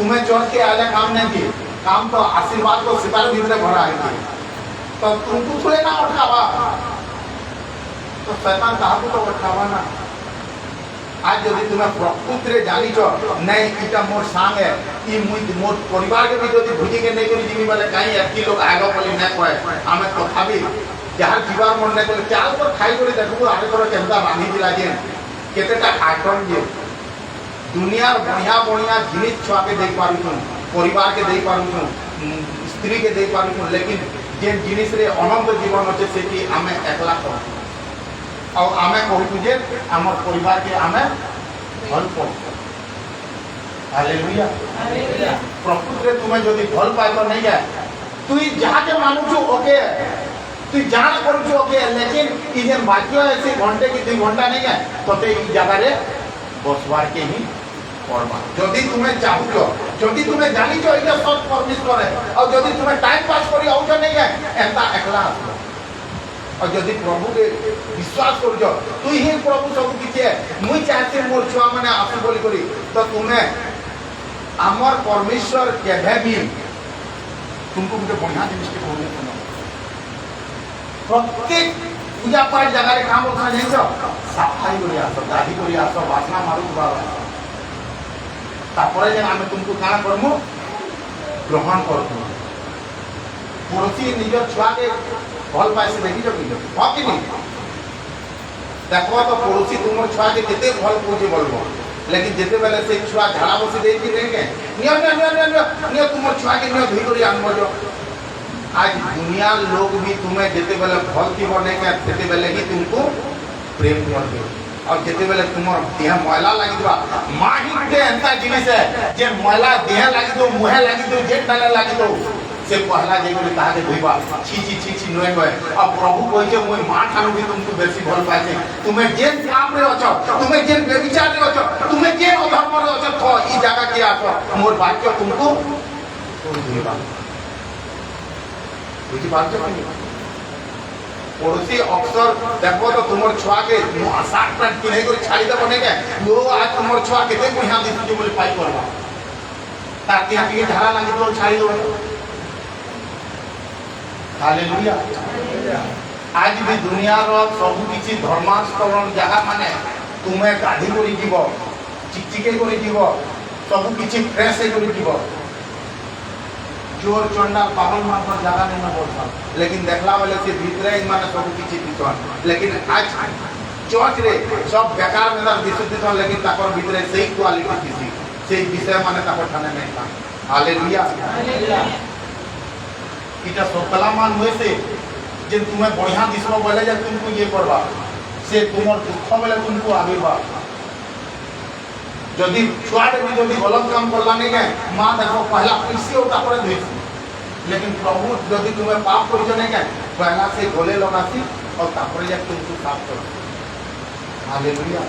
तुम्हें चौथ के आले काम नहीं के काम तो आशीर्वाद को सितारे भीतर भरा है तो तुमको थोड़े ना उठावा तो शैतान कहा तो उठावा ना आज यदि तुम्हें प्रकृति रे जानी छो नहीं इटा मोर सांग है ई मुई मोर परिवार के भी यदि भुजी के नहीं करी जिमी वाले काई एकी लोग आगो बोली ना कहे हमें तथापि यार जीवार मन नहीं करे चाल पर खाई करे देखो आरे करे केनता रांधी दिला जे केतेटा आइटम जे दुनिया बढ़िया बढ़िया जिनिस छुआ के देख पारू छु परिवार के देख पारू छु स्त्री के देख पारू छु लेकिन जे जिनिस रे अनंत जीवन होचे सेठी हमें एकला को और आमे कहू जे हमर परिवार के आमे भल पाऊ हालेलुया हालेलुया प्रकृति रे तुम्हें जदी भल पाए तो नहीं है तू जहां के मानु छु ओके तू जान करू छु ओके लेकिन ई जे बाकी ऐसे घंटे की 2 घंटा नहीं है तोते ई जगह रे बसवार के ही करबा जदी तुम्हें चाहू जदी तुम्हें जानी छो इला सब परमेश्वर है और जदी तुम्हें टाइम पास करी आउ छ नहीं है एता एकला और यदि प्रभु के विश्वास कर जो तू ही प्रभु सब किछि है मुई चाहते मोर छुआ माने आसु बोली करी तो तुम्हें अमर परमेश्वर केभे भी तुमको मुझे बढ़िया जिनिस के बोलने सुनो प्रत्येक पूजा पाठ जगह रे काम होता नहीं छो सफाई करी आसो दाढ़ी करी आसो वासना मारू बाबा तापरे जे हम तुमको काना करमु ग्रहण करमु पड़ोसी निजर छुआ के भल पाए से देखी जब हाँ कि नहीं देखो तो पड़ोसी तुम छुआ के केते भल पूछे बोलबो लेकिन जेते बेले से छुआ झाड़ा बसी दे कि नहीं के नियो तुम छुआ के नियो धुई करी आनबो जो आज दुनिया लोग भी तुम्हें जेते बेले भल की बने के जेते बेले ही तुमको प्रेम करबे और जेते बेले तुमर देह मैला लागि दबा माही के एंता जिनिस है जे मैला देह लागि दो मुहे लागि दो जे डाले लागि दो से पहला जे बोले कहा के धोइबा छी नय नय अब प्रभु कहि जे मोय मां ठानु भी तुमको बेसी भल पाए तुम्हें जे काम रे अछ तुम्हें जे व्यभिचार रे अछ तुम्हें जे अधर्म रे अछ तो ई जगह के आछो मोर वाक्य तुमको धोइबा बुझी पाछो कि पड़ोसी अक्सर देखो तो तुमर छुआ के साथ पैंट पिन्हे कर छाड़ी दे बने के वो आज तुमर छुआ केते बढ़िया दिसु बोले पाई करबा ताकि आके धारा लागि तो छाड़ी दो हालेलुया आज भी दुनिया रो सब किछि धर्माचरण जगह माने तुम्हें गाधी करी जीवो चिकचिके करी जीवो सब किछि फ्रेश करी जीवो चोर चंडा पागल मानकर जगह नहीं बोलता लेकिन देखला वाले से भीतर ही माने सब किछि दिसन लेकिन आज चौथ रे सब बेकार में दिसुत लेकिन ताकर भीतर सही क्वालिटी दिसी से विषय माने ताकर ठाने नहीं था हालेलुया हालेलुया इटा सोतला मान हुए से जे तुम्हें बढ़िया दिसलो बोले जे तुमको ये करबा से तुमर दुख बेले तुमको आबेबा जदी छुआटे भी जदी गलत काम करला नहीं के मां देखो पहला पैसे होता पर धोई लेकिन प्रभु जदी तुम्हें पाप कर नहीं के पहला से गोले लगाती और तापर जे तुमको साफ कर हालेलुया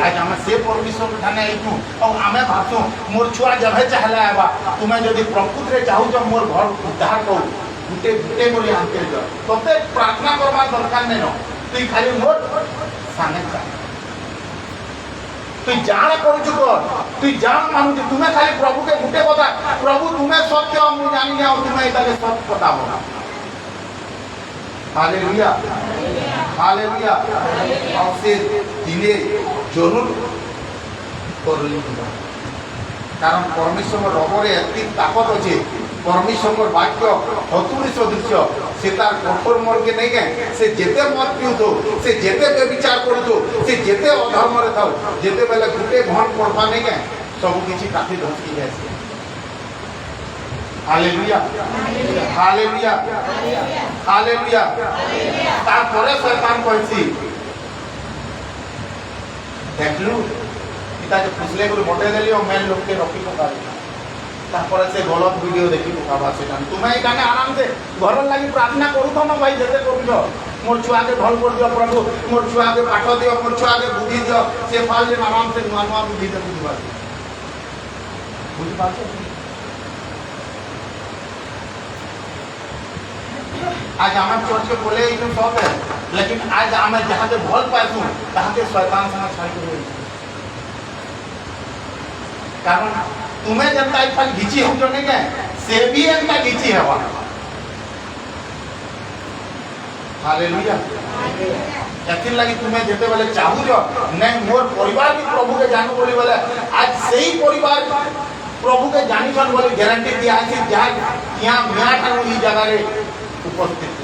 आज हम से परमेश्वर के ठाने आइतु और हमें भाबसु मोर छुआ जबे चाहला आबा तुम्हें जदी प्रकृति रे चाहू जो मोर घर उद्धार को गुटे गुटे मोर आंके जो तते प्रार्थना करबा दरकार नै न तू खाली मोर साने जा तू जान करू को तू जान मानु तुम्हें खाली प्रभु के गुटे बता प्रभु तुम्हें सत्य मु जानि और तुम्हें इताले सत्य बताबो हालेलुया हालेलुया और से दिने जरूर करली कारण परमेश्वर रबरे एति ताकत अछि परमेश्वर वाक्य हतुरी सदृश से तार कठोर मर के नहीं गए से जेते मत पिउ तो से जेते व्यभिचार करू तो से जेते अधर्म रे थाउ जेते बेले गुटे घण पड़बा नहीं गए सब किछि काठी धसकी जाय हालेलुया हालेलुया हालेलुया तारपरे शैतान कहछि देखलु इता जे फुसले गुरु बटे देली और मेन लोग के रखी पकाली तारपरे से गलत वीडियो देखि पकाबा सेटा तुमे एकाने आराम से घर लागि प्रार्थना करू तो न भाई जेते करू मोर छुआ के भल कर दियो प्रभु मोर छुआ के पाठ दियो मोर छुआ के बुद्धि दियो से फाल जे आराम से नुआ नुआ बुद्धि दे बुझ पाछे आज हमारे चर्च के बोले इतने सब है लेकिन आज हमें जहाँ से भल पासू तहाँ के शैतान से छाई कर कारण तुम्हें जनता एक फल घिची हो जो नहीं है से भी एक घिची है वहाँ हालेलुया यकीन लगी तुम्हें जेते वाले चाहू जो नहीं मोर परिवार भी प्रभु के जानू बोली वाले आज सही परिवार प्रभु के जानी सन बोली गारंटी दिया है जहाँ यहाँ मियाँ ठानू ई जगह रे उपस्थित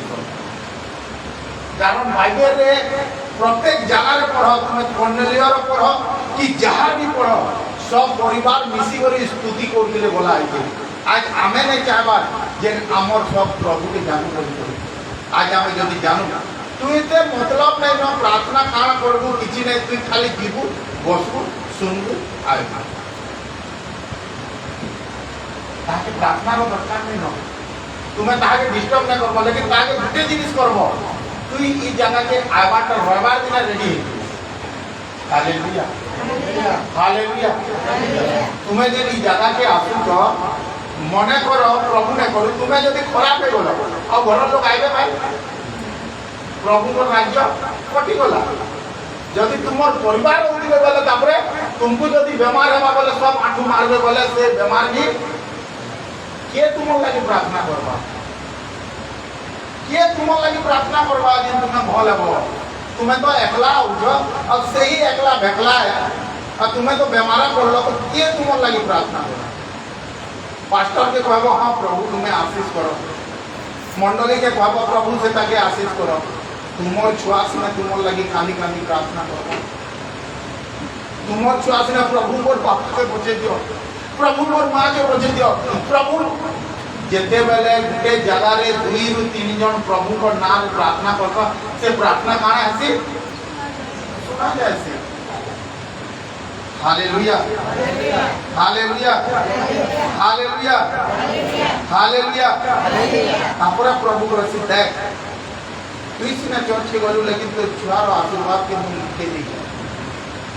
कारण बाइबल रे प्रत्येक जगह रे पढ़ो तुम्हें कर्नेलियो रे पढ़ो कि जहाँ भी पढ़ो सब परिवार मिसी करी स्तुति करथिले बोला है आज आमे नहीं चाहबा जे हमर सब प्रभु के जानू करी आज हमें जदि जानू तू इते मतलब नहीं न प्रार्थना काना करबू किछि नहीं तू खाली जीवू बसबू सुनबू आइबू ताके प्रार्थना रो दरकार नहीं न तुम्हें ताके डिस्टर्ब नहीं करबो लेकिन ताके गुटे जिनिस करबो तू ई जगह के आबार रहबार दिन रेडी हालेलुया हालेलुया तुम्हें जे ई जगह के आसु तो मने करो प्रभु ने करू तुम्हें जदि खराब हो गलो और घर लोग आइबे भाई प्रभु को राज्य कटि गला जदि तुमर परिवार उठिबे बोले तापरे तुमको जदि बीमार हेबा बोले सब आठू मारबे बोले से बीमार भी के तुम लागि प्रार्थना करबा के तुम लागि प्रार्थना करबा जे तुम भल हेबो तुम्हें तो एकला उठो और से ही एकला भेकला है और तुम्हें तो बीमार पड़लो तो के तुम लागि प्रार्थना करबा पास्टर के कहबो हां प्रभु तुम्हें आशीष करो मंडली के कहबो प्रभु से ताके आशीष करो तुमर छुआस में तुमर लगी कानी कानी प्रार्थना करो तुमर छुआस में प्रभु मोर बाप के बचे दियो प्रभु मोर मां के बचे दियो प्रभु जेते बेले गुटे जगह रे 2 रु 3 जन प्रभु को नाम प्रार्थना करबो से प्रार्थना काने हसी सुना जाय से हालेलुया हालेलुया हालेलुया हालेलुया तापरा प्रभु को रसी देख तू सिना चर्च के गलू लेकिन तो छुआर आशीर्वाद के मुंह के दिखे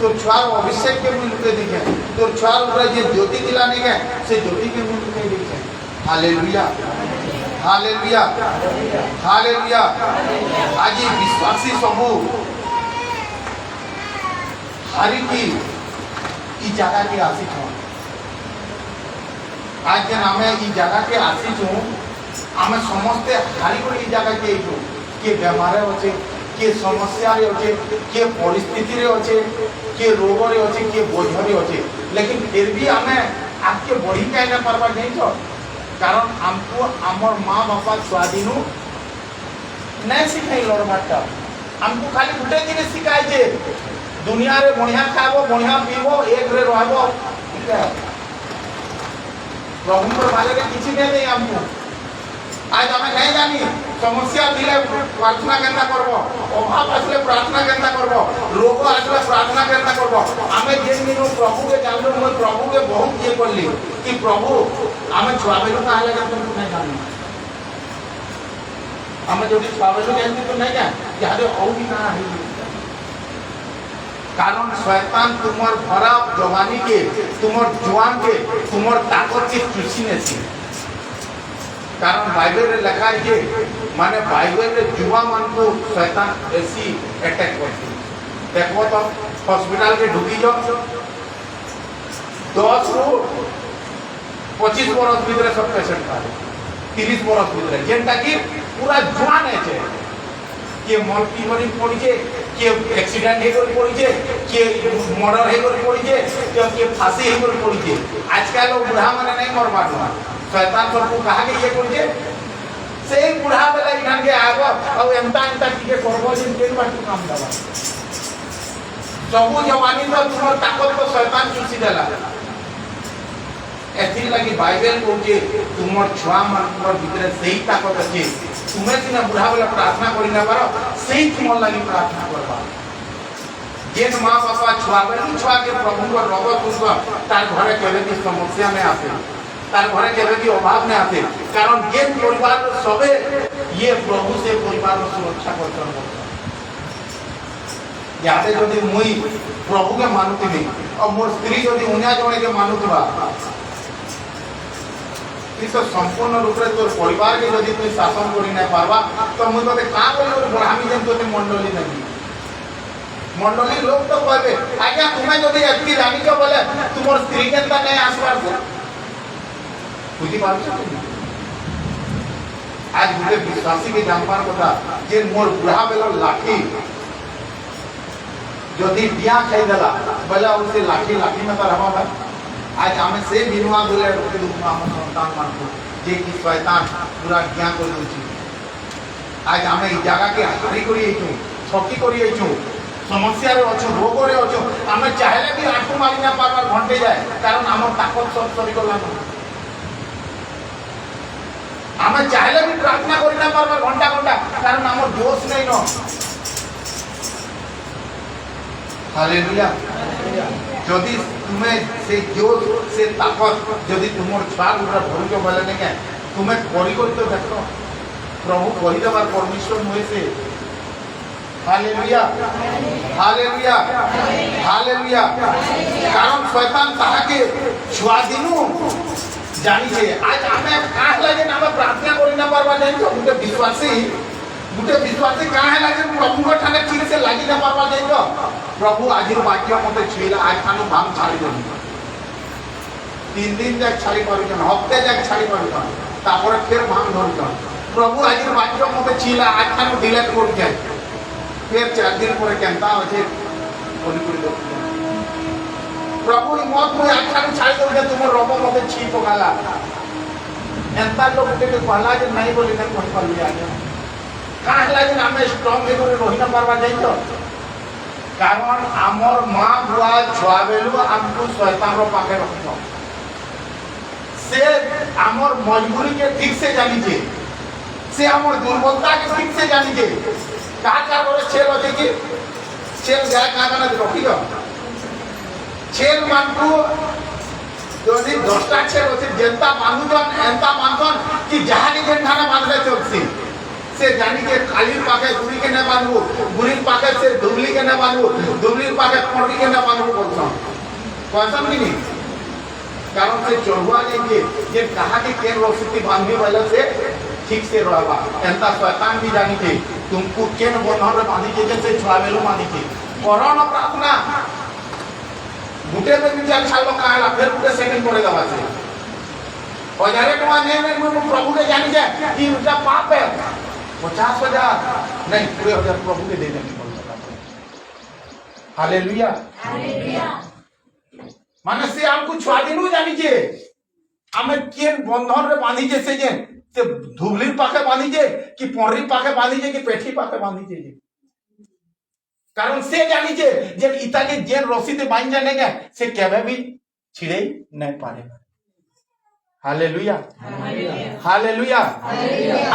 तो छुआर अभिषेक के मुंह के दिखे तो छुआर ऊपर जे ज्योति दिलाने के से ज्योति के मुंह के दिखे हालेलुया हालेलुया हालेलुया आज विश्वासी सबू हरि की ई जगह के आशिक हो आज जन हमें ई जगह के आशिक हो हमें समझते हारी को ई जगह के हो के बीमार होचे के समस्या रे होचे के परिस्थिति रे होचे के रोग रे होचे के बोझ रे होचे लेकिन फिर भी हमें आके बढ़ी काहे ना परबा नहीं तो कारण हमको हमर मां बापा स्वाधीन नहीं सिखाई लड़बाटा हमको खाली गुटे जिनिस सिखाई जे दुनिया रे बढ़िया खाबो बढ़िया पीबो एक रे रहबो ठीक है प्रभु को वाले के किछि नहीं दे हमको आज हमें नहीं जानी समस्या दिले प्रार्थना केंता करबो अभाव आसले प्रार्थना केंता करबो रोग आसले प्रार्थना केंता करबो हमें जे दिनो प्रभु के जानलो मैं प्रभु के बहुत ये करली कि प्रभु हमें छुआबेलो का आले तुम नहीं जानी हमें जो छुआबेलो कहते तो नहीं जान याद हो भी ना है कारण शैतान तुमर भरा जवानी के तुमर जुआन के तुमर ताकत के चुसी नेसी कारण बाइबल रे लिखा है माने बाइबल रे जुआ मन को शैतान ऐसी अटैक करती देखो तो हॉस्पिटल के ढुकी जाओ 10 रो 25 बरस भीतर सब पेशेंट था 30 बरस भीतर जेंटा की पूरा जुआन है छे के मल्टी मरी पड़ी छे के एक्सीडेंट हे कर पड़ी छे के मर्डर हे कर पड़ी छे के फांसी हे कर पड़ी छे आजकल लोग बुढ़ा माने नहीं मरबा शैतान सबको कहा के ये करजे से बुढ़ा वाला इनान के आगो और एंता एंता के करबो जिन के बात काम दवा सबु जवानी तो तुमर ताकत को शैतान चुसी देला एथि लगी बाइबल कहूचे तुमर छुआ मानकर भीतर सही ताकत अछि तुम्हें सिना बुढ़ा वाला प्रार्थना करि ना पारो सही तुमर लगी प्रार्थना करबा जेन माँ बापा छुआ बेली छुआ के प्रभु को रब तुमको तार घरे केबे की समस्या में आसे तार घरे केबे की अभाव में आसे कारण जेन परिवार सबे ये प्रभु से परिवार सुरक्षा करछन याते जदि मुई प्रभु के मानुती और मोर स्त्री जदि उन्या जणे के मानुतबा तो संपूर्ण रूप से तोर परिवार के जदि तू शासन करि ना पारबा तो मुई तोते का बोल बढ़ामी जन तोते मंडली नहीं मंडली लोग तो कहबे आज्ञा तुम्हें जदि एतकी जानि छ बोले तुमर स्त्री केनता नहीं आसबार से बुझी पारछ आज गुटे विश्वासी के जानबार कथा जे मोर बुढ़ा बेलो लाठी जदि दिया खाई देला बोले उसे लाठी लाठी में रहबा भाई आज हमें से बिनुआ बोले रोके दुखमा हम संतान मानबो जे कि शैतान पूरा ज्ञा कर दोछि आज हमें ई जगह के हारी करी एछु छकी करी एछु समस्या रे अछु रोग रे अछु हमें चाहेले भी आंखु मारी ना पार घंटे जाए कारण हमर ताकत सब सरी गला हमें चाहेले भी प्रार्थना करी ना पार घंटा घंटा कारण हमर दोष नहीं न हालेलुया जदि तुम्हें से जोश से ताकत जदि तुमर छुआ गुरा भरुच बोले नहीं क्या तुम्हें करी तो देखो प्रभु कही देवार परमिशन हुए से हालेलुया हालेलुया हालेलुया कारण शैतान ताहा के छुआ दिनु जानी छे आज हमें काह लागे ना प्रार्थना करी ना पारबा जाई तो गुटे विश्वासी काहे लागे प्रभु को ठाने ठीक से लागी ना पारबा जाई तो प्रभु आजिर वाक्य मते छुईला आज खानु भांग छाड़ी देनी 3 दिन तक छाड़ी पारुछन हफ्ते तक छाड़ी पारुछन तापर फिर भांग धरुछन प्रभु आजिर वाक्य मते छुईला आज खानु डिलीट कर जाय फिर 4 दिन पर केनता होचे कोनी दो प्रभु मत में आज खानु छाड़ी दो तुम रब मते छी पकाला एंता लोग के कहला जे नहीं बोली ना कोन कर लिया काहे लागे हमें स्ट्रांग हे करे रही ना पारबा जाई तो कारण आमर मां बुआ छुआ बेलु हमको शैतान रो पाके रखतो से आमर मजबूरी के ठीक से जानी जे से आमर दुर्बलता के ठीक से जानी जे का करे छेल होते कि छेल गाय का ना रखी गो छेल मानकू जदि 10टा छेल होते जनता मानुजन एंता मानसन कि जहानी जेन थाना बांधले चोकसी से जानी के खाली पाके गुरी के न बांधबो गुरी पाके से दुबली के न बांधबो दुबली पाके कोड़ी के न बांधबो बोलछन कहसन कि नहीं कारण से चढ़ुआ नहीं जे कहा कि केन रोसिती बांधबी वाला से ठीक से रहबा एंता शैतान भी जानी के तुमको केन बंधन रे बांधी के जैसे छुआवेलो बांधी के करो ना प्रार्थना गुटे में भी जा छालो काला फिर गुटे सेकंड करे दवा से हजारे टका नहीं प्रभु के जानी जाए कि उनका पाप है 50,000 नहीं पूरे 1000 प्रभु के दे देंगे हालेलुया हालेलुया माने से हमको छुआ दिनु जानी जे हमें केन बंधन रे बांधी जे से धुबली पाके बांधी जे कि पोरी पाके बांधी जे कि पेठी पाके बांधी जे कारण से जानी जे इता के जेन रस्सी से बांध जानेगा से केबे भी छिड़े नहीं पारेगा हालेलुया हालेलुया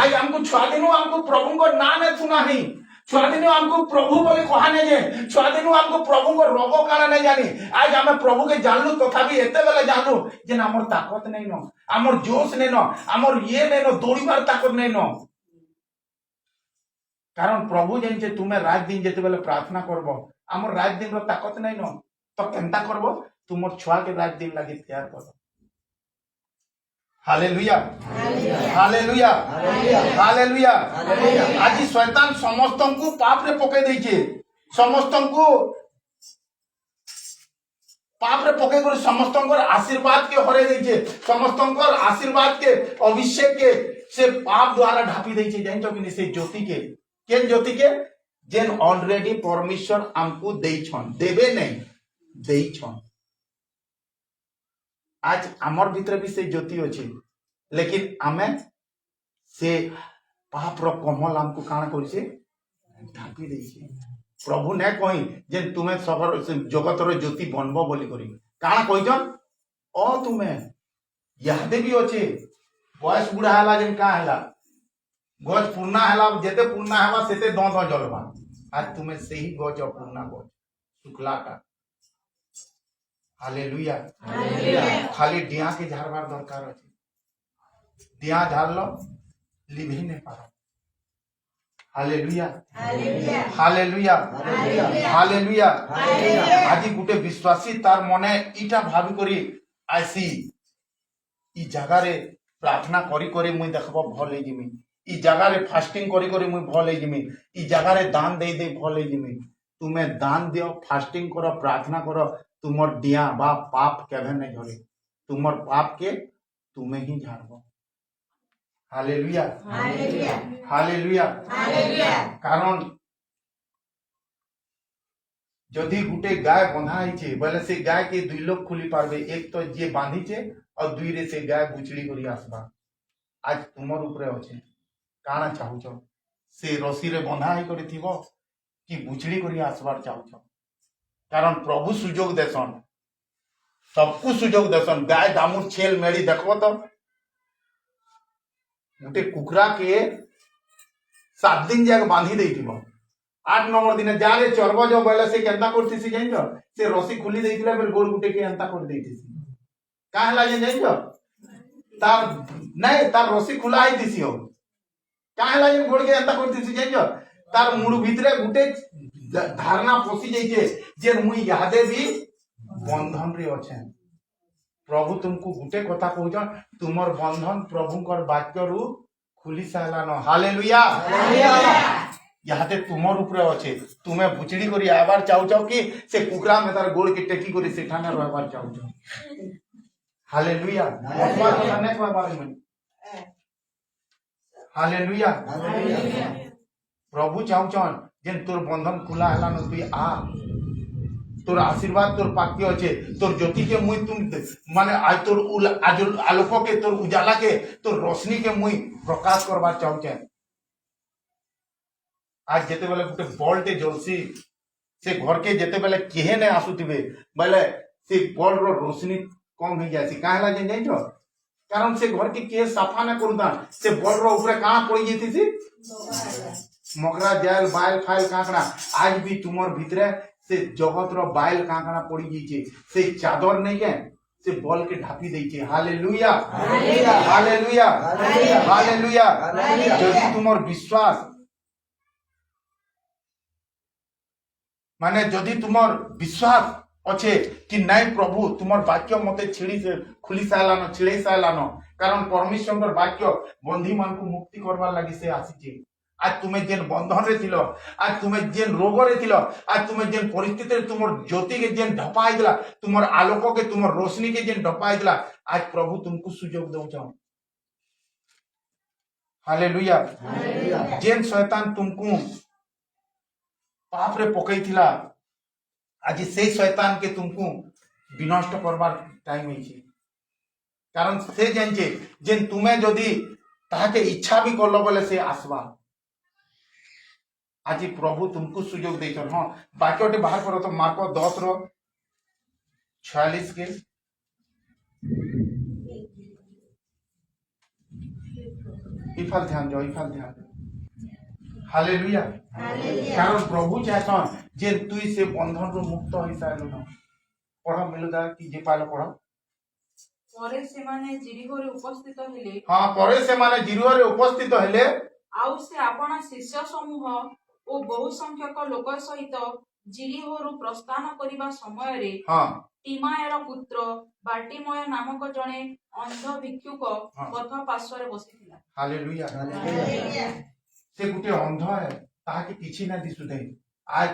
आज हमको छुआ दिनु हमको प्रभु को ना ने सुना नहीं छुआ दिनु हमको प्रभु बोले कहा नहीं जे छुआ दिनु हमको प्रभु को रोगो काला नहीं जानी आज हमें प्रभु के जानलु तथापि एते बेले जानलु जे हमर ताकत नहीं न हमर जोश नहीं न हमर ये नहीं न दौड़ीबार ताकत नहीं न कारण प्रभु जानिछे तुमे रात दिन जेते बेले प्रार्थना करबो हमर रात दिन रो ताकत नहीं न तो केनता करबो तुमर छुआ के रात दिन लागि तैयार करबो हालेलुया हालेलुया हालेलुया आज शैतान समस्तन को पाप रे पके देइछे समस्तन को पाप रे पके कर समस्तन को आशीर्वाद के हरे देइछे समस्तन को आशीर्वाद के अभिषेक के से पाप द्वारा ढापी देइछे जानितो कि से ज्योति के केन ज्योति के जेन ऑलरेडी परमेश्वर हमको देइछन देबे नहीं देइछन आज आमर भीतर भी से ज्योति अच्छे लेकिन आमे से पाप रो कमल हमको काना करिसे ढापी देइछे प्रभु ने कहि जे तुमे सगर जगत रो ज्योति बनबो बोली करी काना कहिजन ओ तुमे यादे भी अच्छे बयस बुढ़ा है जेन का है गज पूर्णा है जेते पूर्णा है सेते दो जलवा आज तुम्हें से ही गज अपूर्णा गज शुक्ला का हालेलुया खाली डिया के झाड़बार दरकार अच्छे डिया झाड़ लो लिभ ही नहीं पारो हालेलुया हालेलुया हालेलुया आज गुटे विश्वासी तार मने इटा भाबी करी आसी इ जगह रे प्रार्थना करी करी मुई देखबो भल हे जिमी इ जगह रे फास्टिंग करी करी मुई भल हे जिमी इ जगह रे दान दे दे भल हे जिमी तुमे दान दियो फास्टिंग करो प्रार्थना करो तुमर डिया बा पाप केभे नहीं झरे तुमर पाप के तुमे ही झाड़बो हालेलुया हालेलुया कारण जदि गुटे गाय बंधा है बोले से गाय के दुई लोग खुली पारबे एक तो जे बांधी और दुई रे से गाय बुचड़ी करी आसबा आज तुमर ऊपर अच्छे काना चाहूच से रसी रे बंधा ही करी थिबो कि बुचड़ी करी आसबार चाहूच कारण प्रभु सुजोग देसन सबको सुजोग देसन गाय दामुर छेल मेड़ी देखबो तो गोटे कुकरा के 7 दिन जाक बांधी देइथिबो 8 नंबर दिन जाले चरबो जो बोले से केंता करथिसी जाइनो से रसी खुली देइथिला फिर गोड़ गुटे के एंता कर देइथिसी का हला जाइनो तार नहीं तार रसी खुला ही दिसियो का हला जे गोड़ के एंता करथिसी जाइनो तार मुड़ भितरे गुटे धारणा पसी जाइछे जे मुई यादे भी बंधन रे अछि प्रभु तुमको गुटे कथा कहउछ तुमर बंधन प्रभुकर वाक्य रु खुली सालानो हालेलुया याते तुमर ऊपर अच्छे तुम्हें बुचड़ी करी आबार चाहू कि से कुकरा में तार गोड़ के टेकी करी से ठाने रहबार चाहू हालेलुया नहीं कहबार में हालेलुया प्रभु चाहूछन जेन तोर बंधन खुला हलानो तुई आ तोर आशीर्वाद तोर पाक्य अच्छे तोर ज्योति के मुई तुम माने आज तोर आलोक के तोर उजाला के तोर रोशनी के मुई प्रकाश करबार चाहूछे आज जेते बेले गुटे बॉलटे जलसी से घर के जेते बेले केहे ने आसुतिबे बेले से बॉल रो रोशनी कम हो जासी काहेला जे नहीं जो कारण से घर के के सफा न करूदा से बॉल रो ऊपर कहां पड़ी जेतीसी मकरा जाल बाइल फाइल काकड़ा आज भी तुमर भीतरे से जगत रो बाइल काकड़ा पड़ी जीचे से चादर नहीं के से बॉल के ढापी देइछे हालेलुया हालेलुया हालेलुया यदि तुमर विश्वास माने जदि तुमर विश्वास अच्छे कि नहीं प्रभु तुमर वाक्य मते छिड़ी से खुली सालानो छिड़े सालानो कारण परमेश्वर वाक्य बंधी मान को मुक्ति करवार लागि से आसीचे आज तुम्हें जेन बंधन रे थिलो आज तुम्हें जेन रोग रे थिलो आज तुम्हें जेन परिस्थिति रे तुमर ज्योति के जेन ढपाई दिला तुमर आलोक के तुमर रोशनी के जेन ढपाई दिला आज प्रभु तुमको सुयोग दउछन हालेलुया जेन शैतान तुमको पाप रे पकई थिला आज से शैतान के तुमको विनष्ट करबार टाइम होइछे कारण से जानचे जेन तुम्हें जदि ताके इच्छा भी करलो बोले से आसबा आज प्रभु तुमको सुयोग देछन हां वाक्यटे बाहर करो तो मार्को 10 रो 46 के इफाल ध्यान जो इफाल ध्यान हालेलुया कारण प्रभु चाहसन जे तुई से बंधन रो मुक्त होई सारलो न पढ़ मिलदा कि जे पालो पढ़ परे से माने जिरिहोरे उपस्थित हेले हां परे से माने जिरिहोरे उपस्थित हेले आउ से आपना शिष्य समूह ओ बहु संख्यक लोक सहित जिरिहोरु प्रस्थान करिबा समय रे हां तिमायर पुत्र बाटिमय नामक जणे अंध भिक्षुक पथ पार्श्व रे बसिथिला हालेलुया से गुटे अंध है ताके किछि ना दिसु दे आज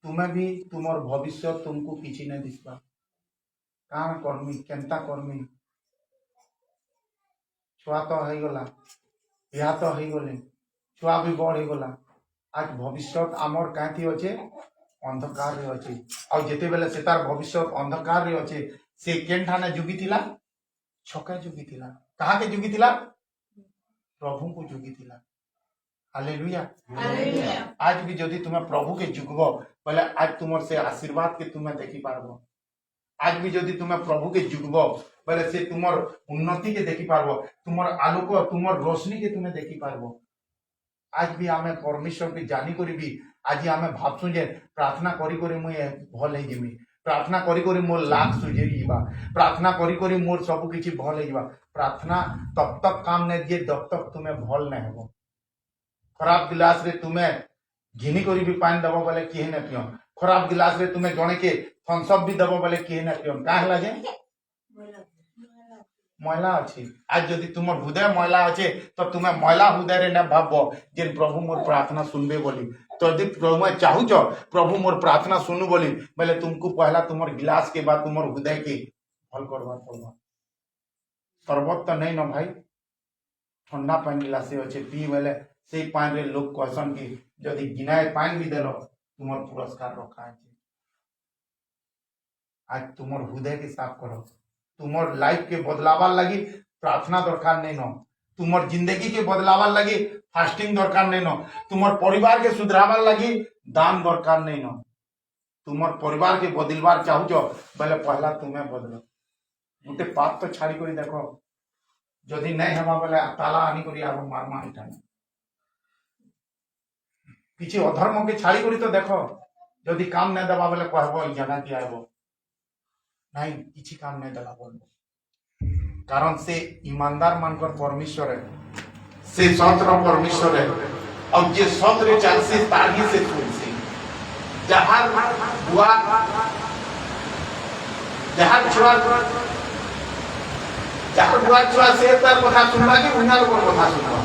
तुम्हें भी तुमर भविष्य तुमको किछि ना दिसबा काम करमी केंता करमी छुआ तो है गला या तो है गले छुआ भी बड़ है गला आज भविष्य आमर काथी अच्छे अंधकार रे अच्छे आ जेते बेले से तार भविष्य अंधकार रे अच्छे से केनठाने जुगी थिला छके जुगी थिला कहा के जुगी थिला प्रभु को जुगी थिला हालेलुया आज भी जदि तुम्हें प्रभु के जुगबो बोले आज तुमर से आशीर्वाद के तुम्हें देखि पारबो आज भी जदि तुम प्रभु के जुगब बोले से तुमर उन्नति के देखी पारबो, तुमर आलोक तुमर रोशनी के तुम्हें देखी पारबो। आज भी आमे परमेश्वर के जानी करी भी आज आमे भाबसु जे प्रार्थना करी करी मुझे भल हो जिमी, प्रार्थना करी करी मोर लाख सुझेरी जीवा, प्रार्थना करी करी मोर सब किछि भल हो जीवा। प्रार्थना तब तक काम नहीं दिए जब तक तुम्हें भल नहीं हो। खराब गिलास रे तुम्हें घिनी करी भी पानी दबो बोले किए न पियो, खराब गिलास रे तुम्हें जणे के थम्सअप भी दबो बोले किए न पियो। का हला जे मैला अच्छी। आज जदि तुम हृदय मैला अच्छे तो तुम्हें मैला हृदय रे न भाबो जे प्रभु मोर प्रार्थना सुनबे बोली। तो यदि प्रभु चाहू जो प्रभु मोर प्रार्थना सुनु बोली बोले तुमको पहला तुमर गिलास के बाद तुमर हृदय के भल करवा पड़वा। शरबत तो नहीं न भाई, ठंडा पानी गिलासे अच्छे पी बोले से पानी रे लोग कहसन कि जदि गिनाए पानी भी देलो तुमर पुरस्कार रखा है। आज तुमर हृदय के साफ करो। तुमर लाइफ के बदलावार लगी प्रार्थना दरकार नहीं न, तुमर जिंदगी के बदलावार लगी फास्टिंग दरकार नहीं न, तुमर परिवार के सुधरावार लगी दान दरकार नहीं न। तुमर परिवार के बदलवार चाहू जो बोले पहला तुम्हें बदलो। गोटे पाप तो छाड़ी कर देखो, जदि नहीं हवा बोले ताला आनी करी आरो मारमा इटा किसी अधर्म के छाड़ी करी तो देखो, जदि काम नहीं दबा बोले कहबो जगह की आबो नहीं किसी काम नहीं देला बोल। कारण से ईमानदार मानकर परमेश्वर है, से सत्र परमेश्वर है और जे सत्र चलसी तागी से सुनसी जहां हुआ छुआ से तार कथा सुनबा कि उनार को कथा सुनबा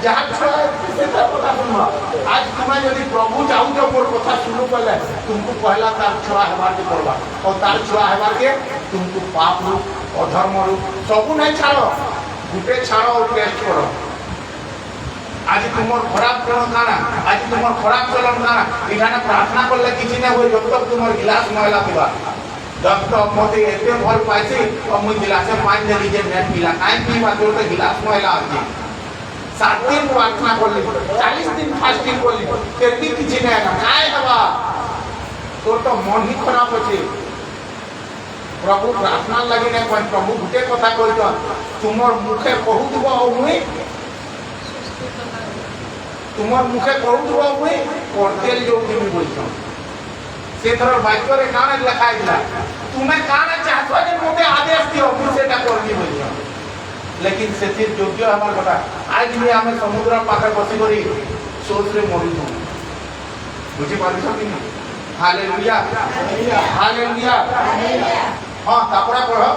जहां छुआ से तार कथा सुनबा। आज तुम्हें यदि प्रभु चाहू जो मोर कथा सुनु पले तुमको पहला तार छुआ हेबार के पड़वा और तार छुआ हेबार के तुमको पाप रूप अधर्म रूप सब नहीं छाड़ो, गुटे छाड़ो और टेस्ट करो। आज तुमर खराब गुण काना, आज तुमर खराब चलन काना इठाने प्रार्थना करले किछि नै होय। जब तक तुमर गिलास मैला थिबा जब तक मते एते भल पाइछि और मुई गिलासे पानी देली जे नेट पिला काई पीबा तोर तो गिलास मैला अछि। 7 दिन प्रार्थना करली 40 दिन फास्टिंग करली फिर भी किछि नै काय हवा तोर तो मन ही खराब अछि। प्रभु प्रार्थना लगी नै कोन प्रभु गुटे कथा कहि तो तुमर मुखे कहूतबो मुई तुमर मुखे कहूतबो मुई करतेल जो कि बोलछो से थर वाक्य रे काना लिखा हैला तुम्हें काना चाहतो जे मोते आदेश दियो मुई सेटा करनी बोलछो। लेकिन सेतिर योग्य हमर कथा आज भी हमें समुद्र पाखे बसी करी सोच रे मरि दो बुझी पारछो कि नहीं। Hallelujah hallelujah hallelujah. हां तापरा पढ़ो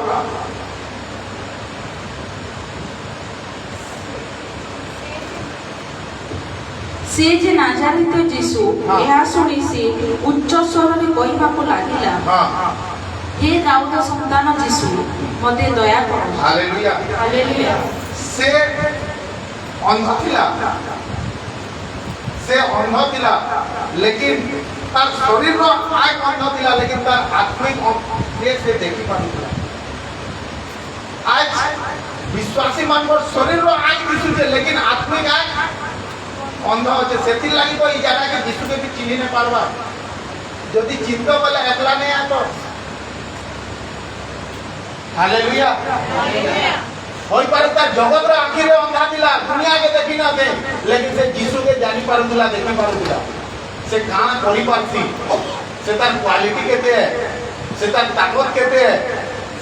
से जे नाजारित जीसु यह सुनी से उच्च स्वर रे कहबा को लागिला हे दाऊद संतान जीसु मते दया कर। Hallelujah hallelujah. से अंध थिला लेकिन तार शरीर रो आय अंध थिला लेकिन तार आत्मिक आंख से देखि पारुला। आज विश्वासी मानकर शरीर रो आय दिसुचे लेकिन आत्मिक आय अंध होचे। सेति लागि तो ई जगह के यीशु के भी चिन्हि न पारबा। जदि चिंता बोले एकला नहीं आ तो हालेलुया हालेलुया। होई परता जगत रो आखिर रे अंधा दिला दुनिया के देखि न दे लेकिन से यीशु के जानि पारुला देखि पारुला। से काना करि पारसी से तार क्वालिटी केते से तार ताकत केते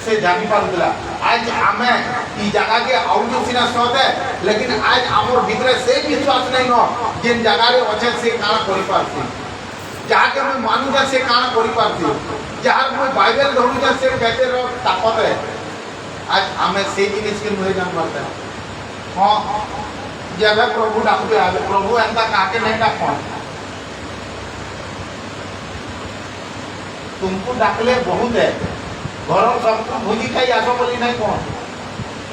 से जानि पारुला। आज आमे ई जगह के आउटो सिना सते लेकिन आज हमर भीतर से विश्वास नहीं न जिन जगह रे अच्छे से काना करि पारसी जाके मैं मानू जा से काना करि पारसी जहां मैं बाइबल धरू जा से कहते रहो ताकत है। आज हमें से जिनिस के मुहे जान पड़ता है। हां जब प्रभु डाकबे आवे प्रभु एंता काके नहीं डाको तुमको डाकले बहुत है घर सबको भोजी खाई आसो बोली नहीं कौन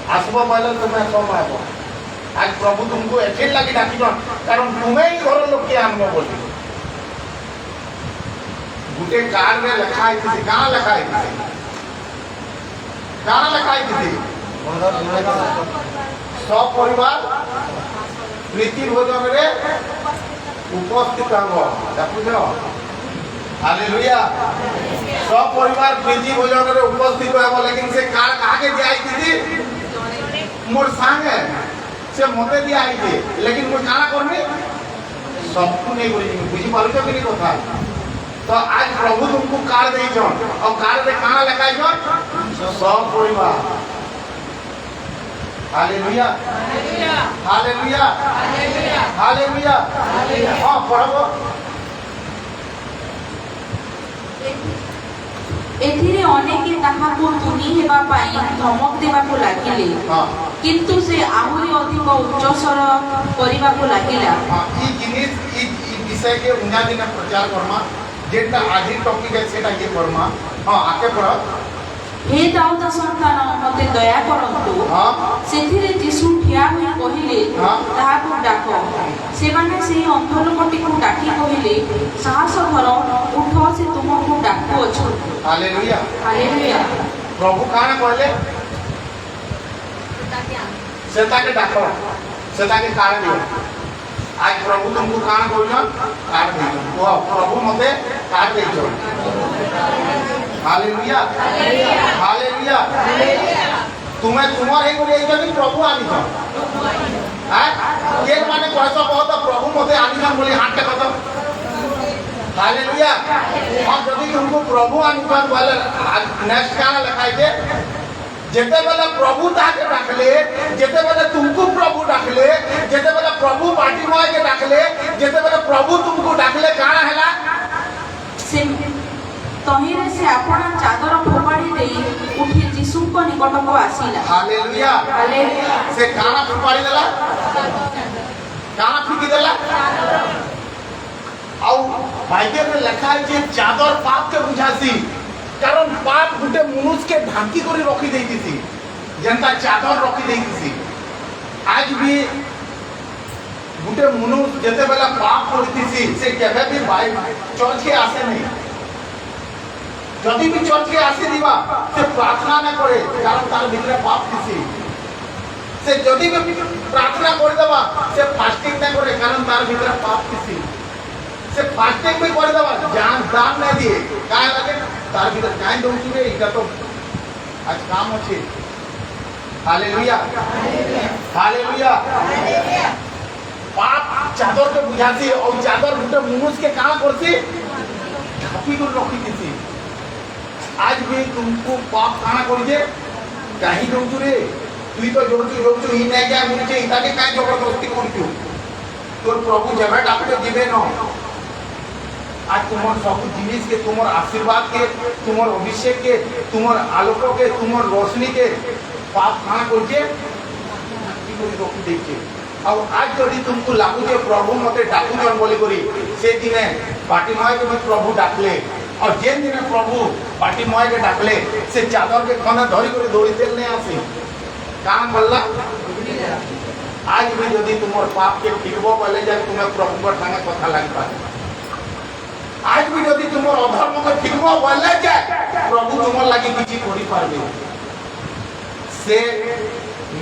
आसबो बोले तुम्हें सब आबो। आज प्रभु तुमको एठे लगी डाकी कारण तुम्हें ही घर लोग के आनबो बोली गुटे कार्ड में लिखा है किसी गाना लिखा है किसी गाना लिखा है किसी सब परिवार प्रीति भोजन रे उपस्थित हबो देखु जो हालेलुया सब परिवार प्रीति भोजन रे उपस्थित होबो लेकिन से कार काके दियाई थी मोर संग से मते दियाई थी लेकिन मोर काना करबे सबको नहीं करी बुझी पालुछ कि कथा तो आज प्रभु तुमको कार देई छन और कार रे काना लिखाई छन सब परिवार हालेलुया हालेलुया हालेलुया हालेलुया हां पढ़ो एथिरे अनेके ताहाको तुनी हेबा पाई धमक देबाको लागिले किंतु से आहुरी अधिक उच्च स्वर करिबाको लागिला ई जिनिस ई विषय के उन्या दिन प्रचार करमा जेटा आधी टॉपिक है सेटा ये करमा हां आके पढ़ो हे दाऊद संतान मते दया करंतु सेथिरे यीशु ठिया होई कहिले ताहाको डाको सेमाने से अंध लोकटी को डाकी कहिले साहस धर उठ से तुमको डाकू अछि हालेलुया हालेलुया प्रभु काना कहले सेता के डाको सेता के कारण दियो आज प्रभु तुमको काना कहलन कार दियो वो प्रभु मते कार दियो हालेलुया हालेलुया तुम्हें तुम्हारे को ले जब प्रभु आनी था हां ये माने कहता बहुत प्रभु मते आनी था बोली हाथ के कदम हालेलुया और जब तुमको प्रभु आनी था बोले नेक्स्ट गाना लिखाई दे जेते बेला प्रभु ताके डाकले जेते बेला तुमको प्रभु डाकले जेते बेला प्रभु पार्टी में के डाकले जेते बेला प्रभु तुमको डाकले काना हैला तहिरे से आपना चादर फोपाड़ी देई उठी यीशु को निकट को आसीला हालेलुया हालेलुया से काना फोपाड़ी देला काना फीकी देला आउ बाइबल में लिखा है जे चादर पाप के बुझासी कारण पाप गुटे मनुष्य के ढांकी करी रखी देती थी जनता चादर रखी देती थी आज भी गुटे मनुष्य जते बेला पाप करती थी से केबे भी भाई चर्च के आसे नहीं जदि भी चर्च के आसी दिबा से प्रार्थना न करे कारण तार भीतर पाप किसी से जदि भी प्रार्थना कर देबा से फास्टिंग न करे कारण तार भीतर पाप किसी से फास्टिंग भी कर देबा जान दान न दिए काय लगे तार भीतर काय दोची रे इटा तो आज काम अछि हालेलुया हालेलुया हालेलुया पाप चादर के बुझाती और चादर गुटे मनुष्य के काम करती ढापी को रखी किसी आज भी तुमको पाप काना करिजे काहे जोंतु रे तुई तो जोंतु ही नै जा मुझे इता के काहे जबरदस्ती करतु तोर प्रभु जबे डाकते दिबे न आज तुमर सब जिनिस के तुमर आशीर्वाद के तुमर अभिषेक के तुमर आलोक के तुमर रोशनी के पाप काना करिजे कोई रोक देखे अब आज यदि तुमको लागू जे प्रभु मते डाकू जन बोली करी से दिने पार्टी माय के प्रभु डाकले और जेन दिन प्रभु पार्टी मय के डाकले से चादर के खना धरी कर दौड़ी तेल नहीं आसी काम बोलला आज भी यदि तुमर पाप के ठिकबो पहले जाए तुम्हें प्रभु पर संगे कथा लाग पाए आज भी यदि तुमर अधर्म के ठिकबो पहले जाए प्रभु तुमर लागि किछि करि पारबे से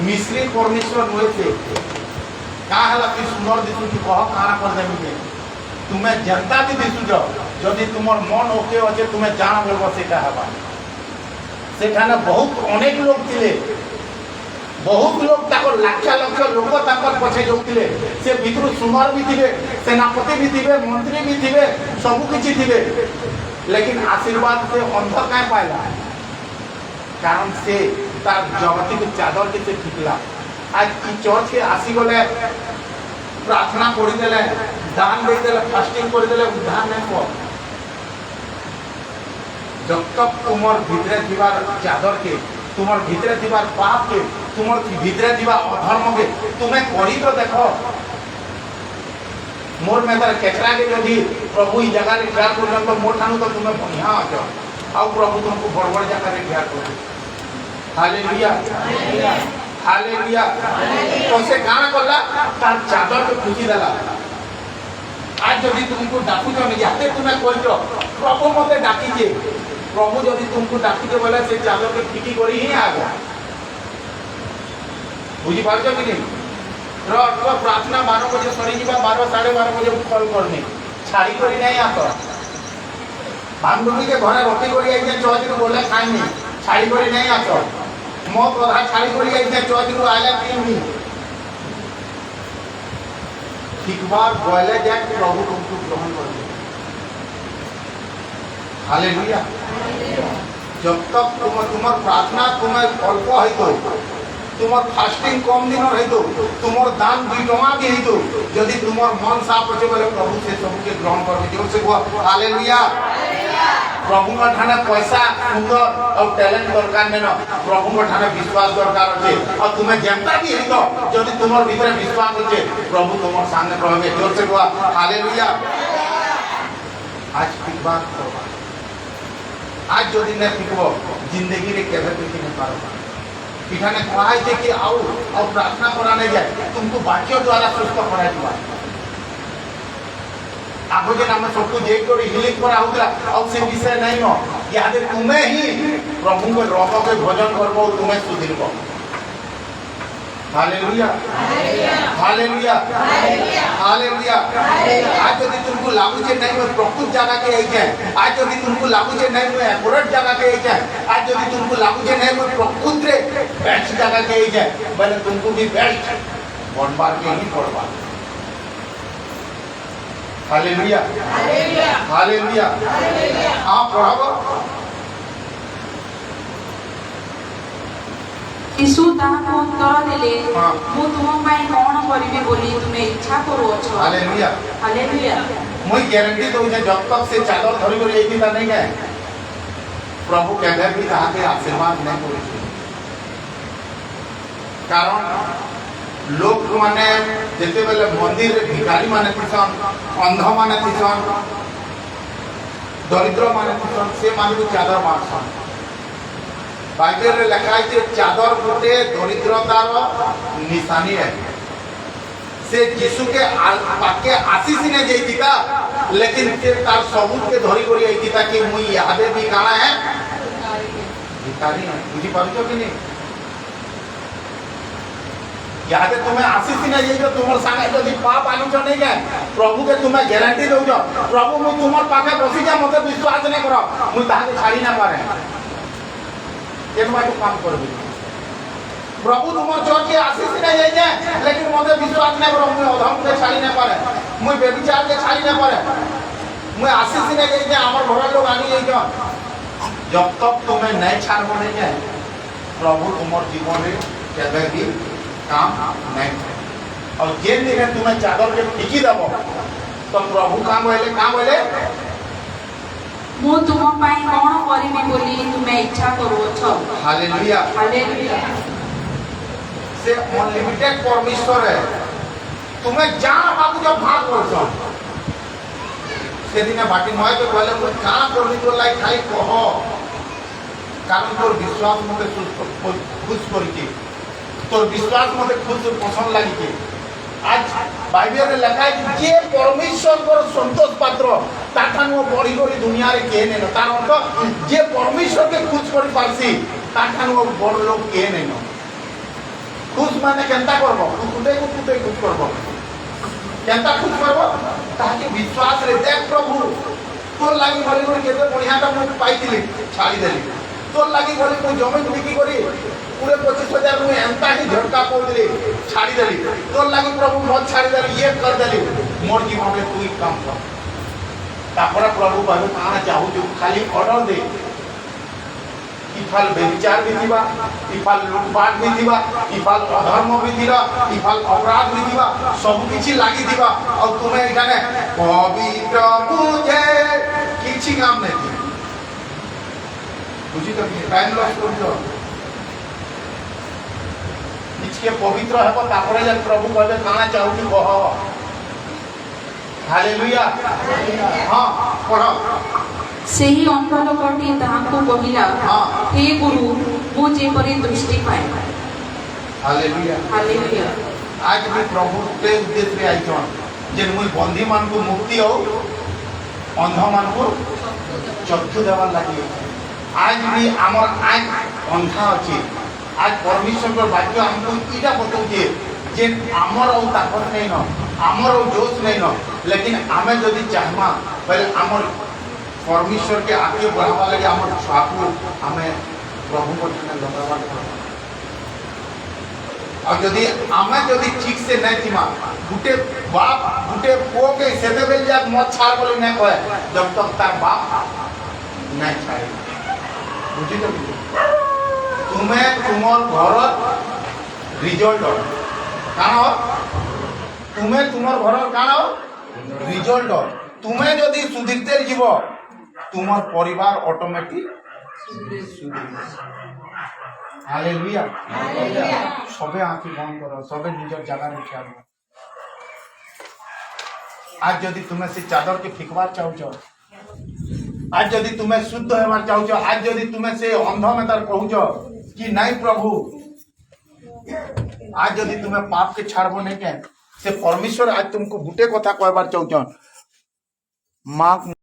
मिश्री परमेश्वर होए थे का हला कि सुंदर दिसु कि कह काना कर देबे तुम्हें जनता भी दिसु जाओ जदि तुमर मन ओके अच्छे तुम्हें जान बोलबो सेटा हबा सेठाने बहुत अनेक लोग थिले बहुत लोग ताको लाख लाख लोग ताकर पछे जोतिले से भितरु सुमार भी थिबे सेनापति भी थिबे मंत्री भी थिबे सब किछि थिबे लेकिन आशीर्वाद से अंध काय पाइला कारण से तार जगती के चादर के से ठिकला आज की चर्च के आसी गले प्रार्थना करि देले दान दे देले फास्टिंग करि देले उद्धार नहीं को जब तक तुमर भीतरे दीवार चादर के तुमर भीतरे दीवार पाप के तुमर भीतरे दीवार अधर्म के तुम्हें करी तो देखो मोर में तार केकरा के यदि प्रभु ई जगह रे ख्याल करन तो मोर ठानु तो तुम्हें बढ़िया आछो आ प्रभु तुमको बड़ जगह रे ख्याल करो हालेलुया हालेलुया हालेलुया तो से गाना करला तार चादर के खुशी देला आज यदि तुमको डाकू जो याते तुम्हें कहजो प्रभु मते डाकी जे प्रभु यदि तुमको डाकी दे बोले से चादर के ठिकी करी ही आगो बुझी पारछो कि नहीं रो प्रार्थना 12 बजे सरी जीवा 12 12:30 बजे कॉल करनी छाड़ी करी नहीं आतो बांधवी के घरे रखी कर चौधरी बोले खाइनी छाड़ी कर नहीं आस मो कथा छाड़ी कर चौधरी आइला पीनी ठीक बार गले देख प्रभु तुमको ग्रहण कर हालेलुया। जब तक तुम प्रार्थना तुम्हें अल्प है तुम फास्टिंग कम दिन है तुम दान 2 टका भी है जदि तुम मन साफ अच्छे बोले प्रभु से सबके ग्रहण कर जोर से कह हालेलुया। प्रभु ठाने पैसा सुंदर और टैलेंट दरकार नहीं प्रभु ठाने विश्वास दरकार अच्छे और तुम्हें जेमता भी है जदि तुम भीतर विश्वास अच्छे प्रभु तुम सामने रहे जोर से कह हालेलुया। आज ठीक बात आज जो दिन शिखब जिंदगी रे केवे पीछे नहीं पारो पिठाने कहा कि आओ और प्रार्थना कराने जाए तुमको वाक्य द्वारा सुस्थ करा दिवा आगो जे नाम सबको जे को हिलिंग करा होतला और से विषय नहीं हो याद तुम्हें ही प्रभु को रह के भजन करबो तुम्हें सुधिरबो हालेलुया हालेलुया हालेलुया। आज यदि तुमको लागू छे नहीं मैं प्रकृत जगह के आई जाए आज यदि तुमको लागू छे नहीं मैं एक्यूरेट जगह के आई जाए आज यदि तुमको लागू छे नहीं मैं प्रकृत रे बेस्ट जगह के आई जाए बोले तुमको भी बेस्ट बनबार के ही पड़वा हालेलुया हालेलुया हालेलुया। हां पढ़ाबो यीशु ताहाको उत्तर देले मु तुम पाई कोन करिबे बोली तुमे इच्छा करू अछ हालेलुया हालेलुया। मुई गारंटी दउ जे जब तक से चादर धरि कर एथि त नहीं गए प्रभु केबे भी ताहा के आशीर्वाद नहीं करू कारण लोक माने जेते बेले मंदिर रे भिखारी माने थिसन अंध माने थिसन दरिद्र माने थिसन से माने चादर मारसन बाइबल रे लिखा है चादर गोटे दरिद्रतार निशानी है से यीशु के पाके आशीष ने जेतिता लेकिन से तार सबूत के धरी करी आइतिता कि मुई यादे भी काना है भिखारी है बुझी पारुछो कि नहीं यादे तुम्हें आशीष ने जेइयो तुमर संगे जदी पाप आनुछ नहीं गए प्रभु के तुम्हें गारंटी दउजो प्रभु मु तुमर पाके बसी जा मते विश्वास नहीं करो मु ताके छाड़ी ना पारे काम कर प्रभु तुम चर्च के आशीष नहीं जाए लेकिन मते विश्वास नहीं करो मुझे अधम के छाड़ी नहीं पारे मुझे बेविचार के छाड़ी नहीं पारे मुझे आशीष नहीं जाए आम घर लोग आनी जाइए जब तक तुम्हें नहीं छाड़ब नहीं जाए प्रभु तुम जीवन में केवे भी काम नहीं और जेन दिन तुम्हें चादर के टिकी दब तो प्रभु काम बोले मु तुम पाई कोन करिबे बोली तुमे इच्छा करू अछ हालेलुया हालेलुया। से अनलिमिटेड परमेश्वर है तुम्हें जहाँ बाबू जब भाग करछो से दिन बाटी नय तो बोले मु का करबी तो लाइक खाली कह कारण तोर विश्वास मते खुश करिके तोर विश्वास मते खुश पसंद लागिके आज बाइबल रे लिखा है जे परमेश्वर को संतोष पात्र ताठानु बड़ी बड़ी दुनिया रे के नेनो तार अर्थ जे परमेश्वर के खुश करि पारसी ताठानु बड़ लोग के नेनो खुश माने केनता करबो कुटे खुश करबो केनता खुश करबो ताकि विश्वास रे देख प्रभु तोर लागि बड़ी बड़ी केते बढ़ियाटा मु पाइतिली छाड़ी देली तोर लागि बड़ी को जमीन बिकी करी पूरे 25,000 में एंता ही झटका पड़ दिली छाड़ी देली तोर लागि प्रभु मत छाड़ी देली ये कर देली मोर जीवन में तू ही काम कर तापर प्रभु बाबू कहाँ चाहू जो खाली ऑर्डर दे इफाल बेविचार भी थीबा इफाल लूटपाट भी थीबा इफाल अधर्म भी थीबा इफाल अपराध भी थीबा सब किछि लागि थीबा और तुम्हें इठाने पवित्र मुझे किछि काम नहीं थी बुझी तो टाइम लॉस कर दो इसके पवित्र है तापर जब प्रभु कहबे काना चाहू कि कह हालेलुया हां पढ़ो सेही अंध लोकटी ताहाको कहिला हे गुरु मु जेपरि दृष्टि पाए हालेलुया हालेलुया। आज भी प्रभु के उद्देश्य रे आइछन जे मुई बंदी मान को मुक्ति हो अंध मान को चक्षु देवार लागि आज भी हमर आँख अंधा अछि आज परमेश्वर को वाक्य हमको इटा बताउछे जे हमर और ताकत नहीं न हमर और जोश नहीं न लेकिन आमे जदि चाहमा पहले हमर परमेश्वर के आगे बढ़ावा लगे आम छुआକୁ आमे प्रभु को धन्यवाद और यदि आमे यदि ठीक से नहीं थीमा गुटे बाप गुटे पुओ के सेते बेल जात मत छाड़ बोले नहीं कहे जब तक तार बाप नहीं छाड़े बुझी तो तुम्हें तुमर घर रिजल्ट काना हो तुम्हें तुमर घर काना हो रिजल्ट तुम्हें यदि सुधीरते जीव तुमर परिवार ऑटोमेटिक हालेलुया सबे आंखी बंद करो सबे निजर जगह रे ठिया हुआ आज यदि तुम्हें से चादर के फिकवार चाहो आज यदि तुम्हें शुद्ध होवार चाहो आज यदि तुम्हें से अंध में तार कहूछ कि नहीं प्रभु आज यदि तुम्हें पाप के छाड़बो नहीं के से परमेश्वर आज तुमको गुटे कथा कहबार चाहो माँ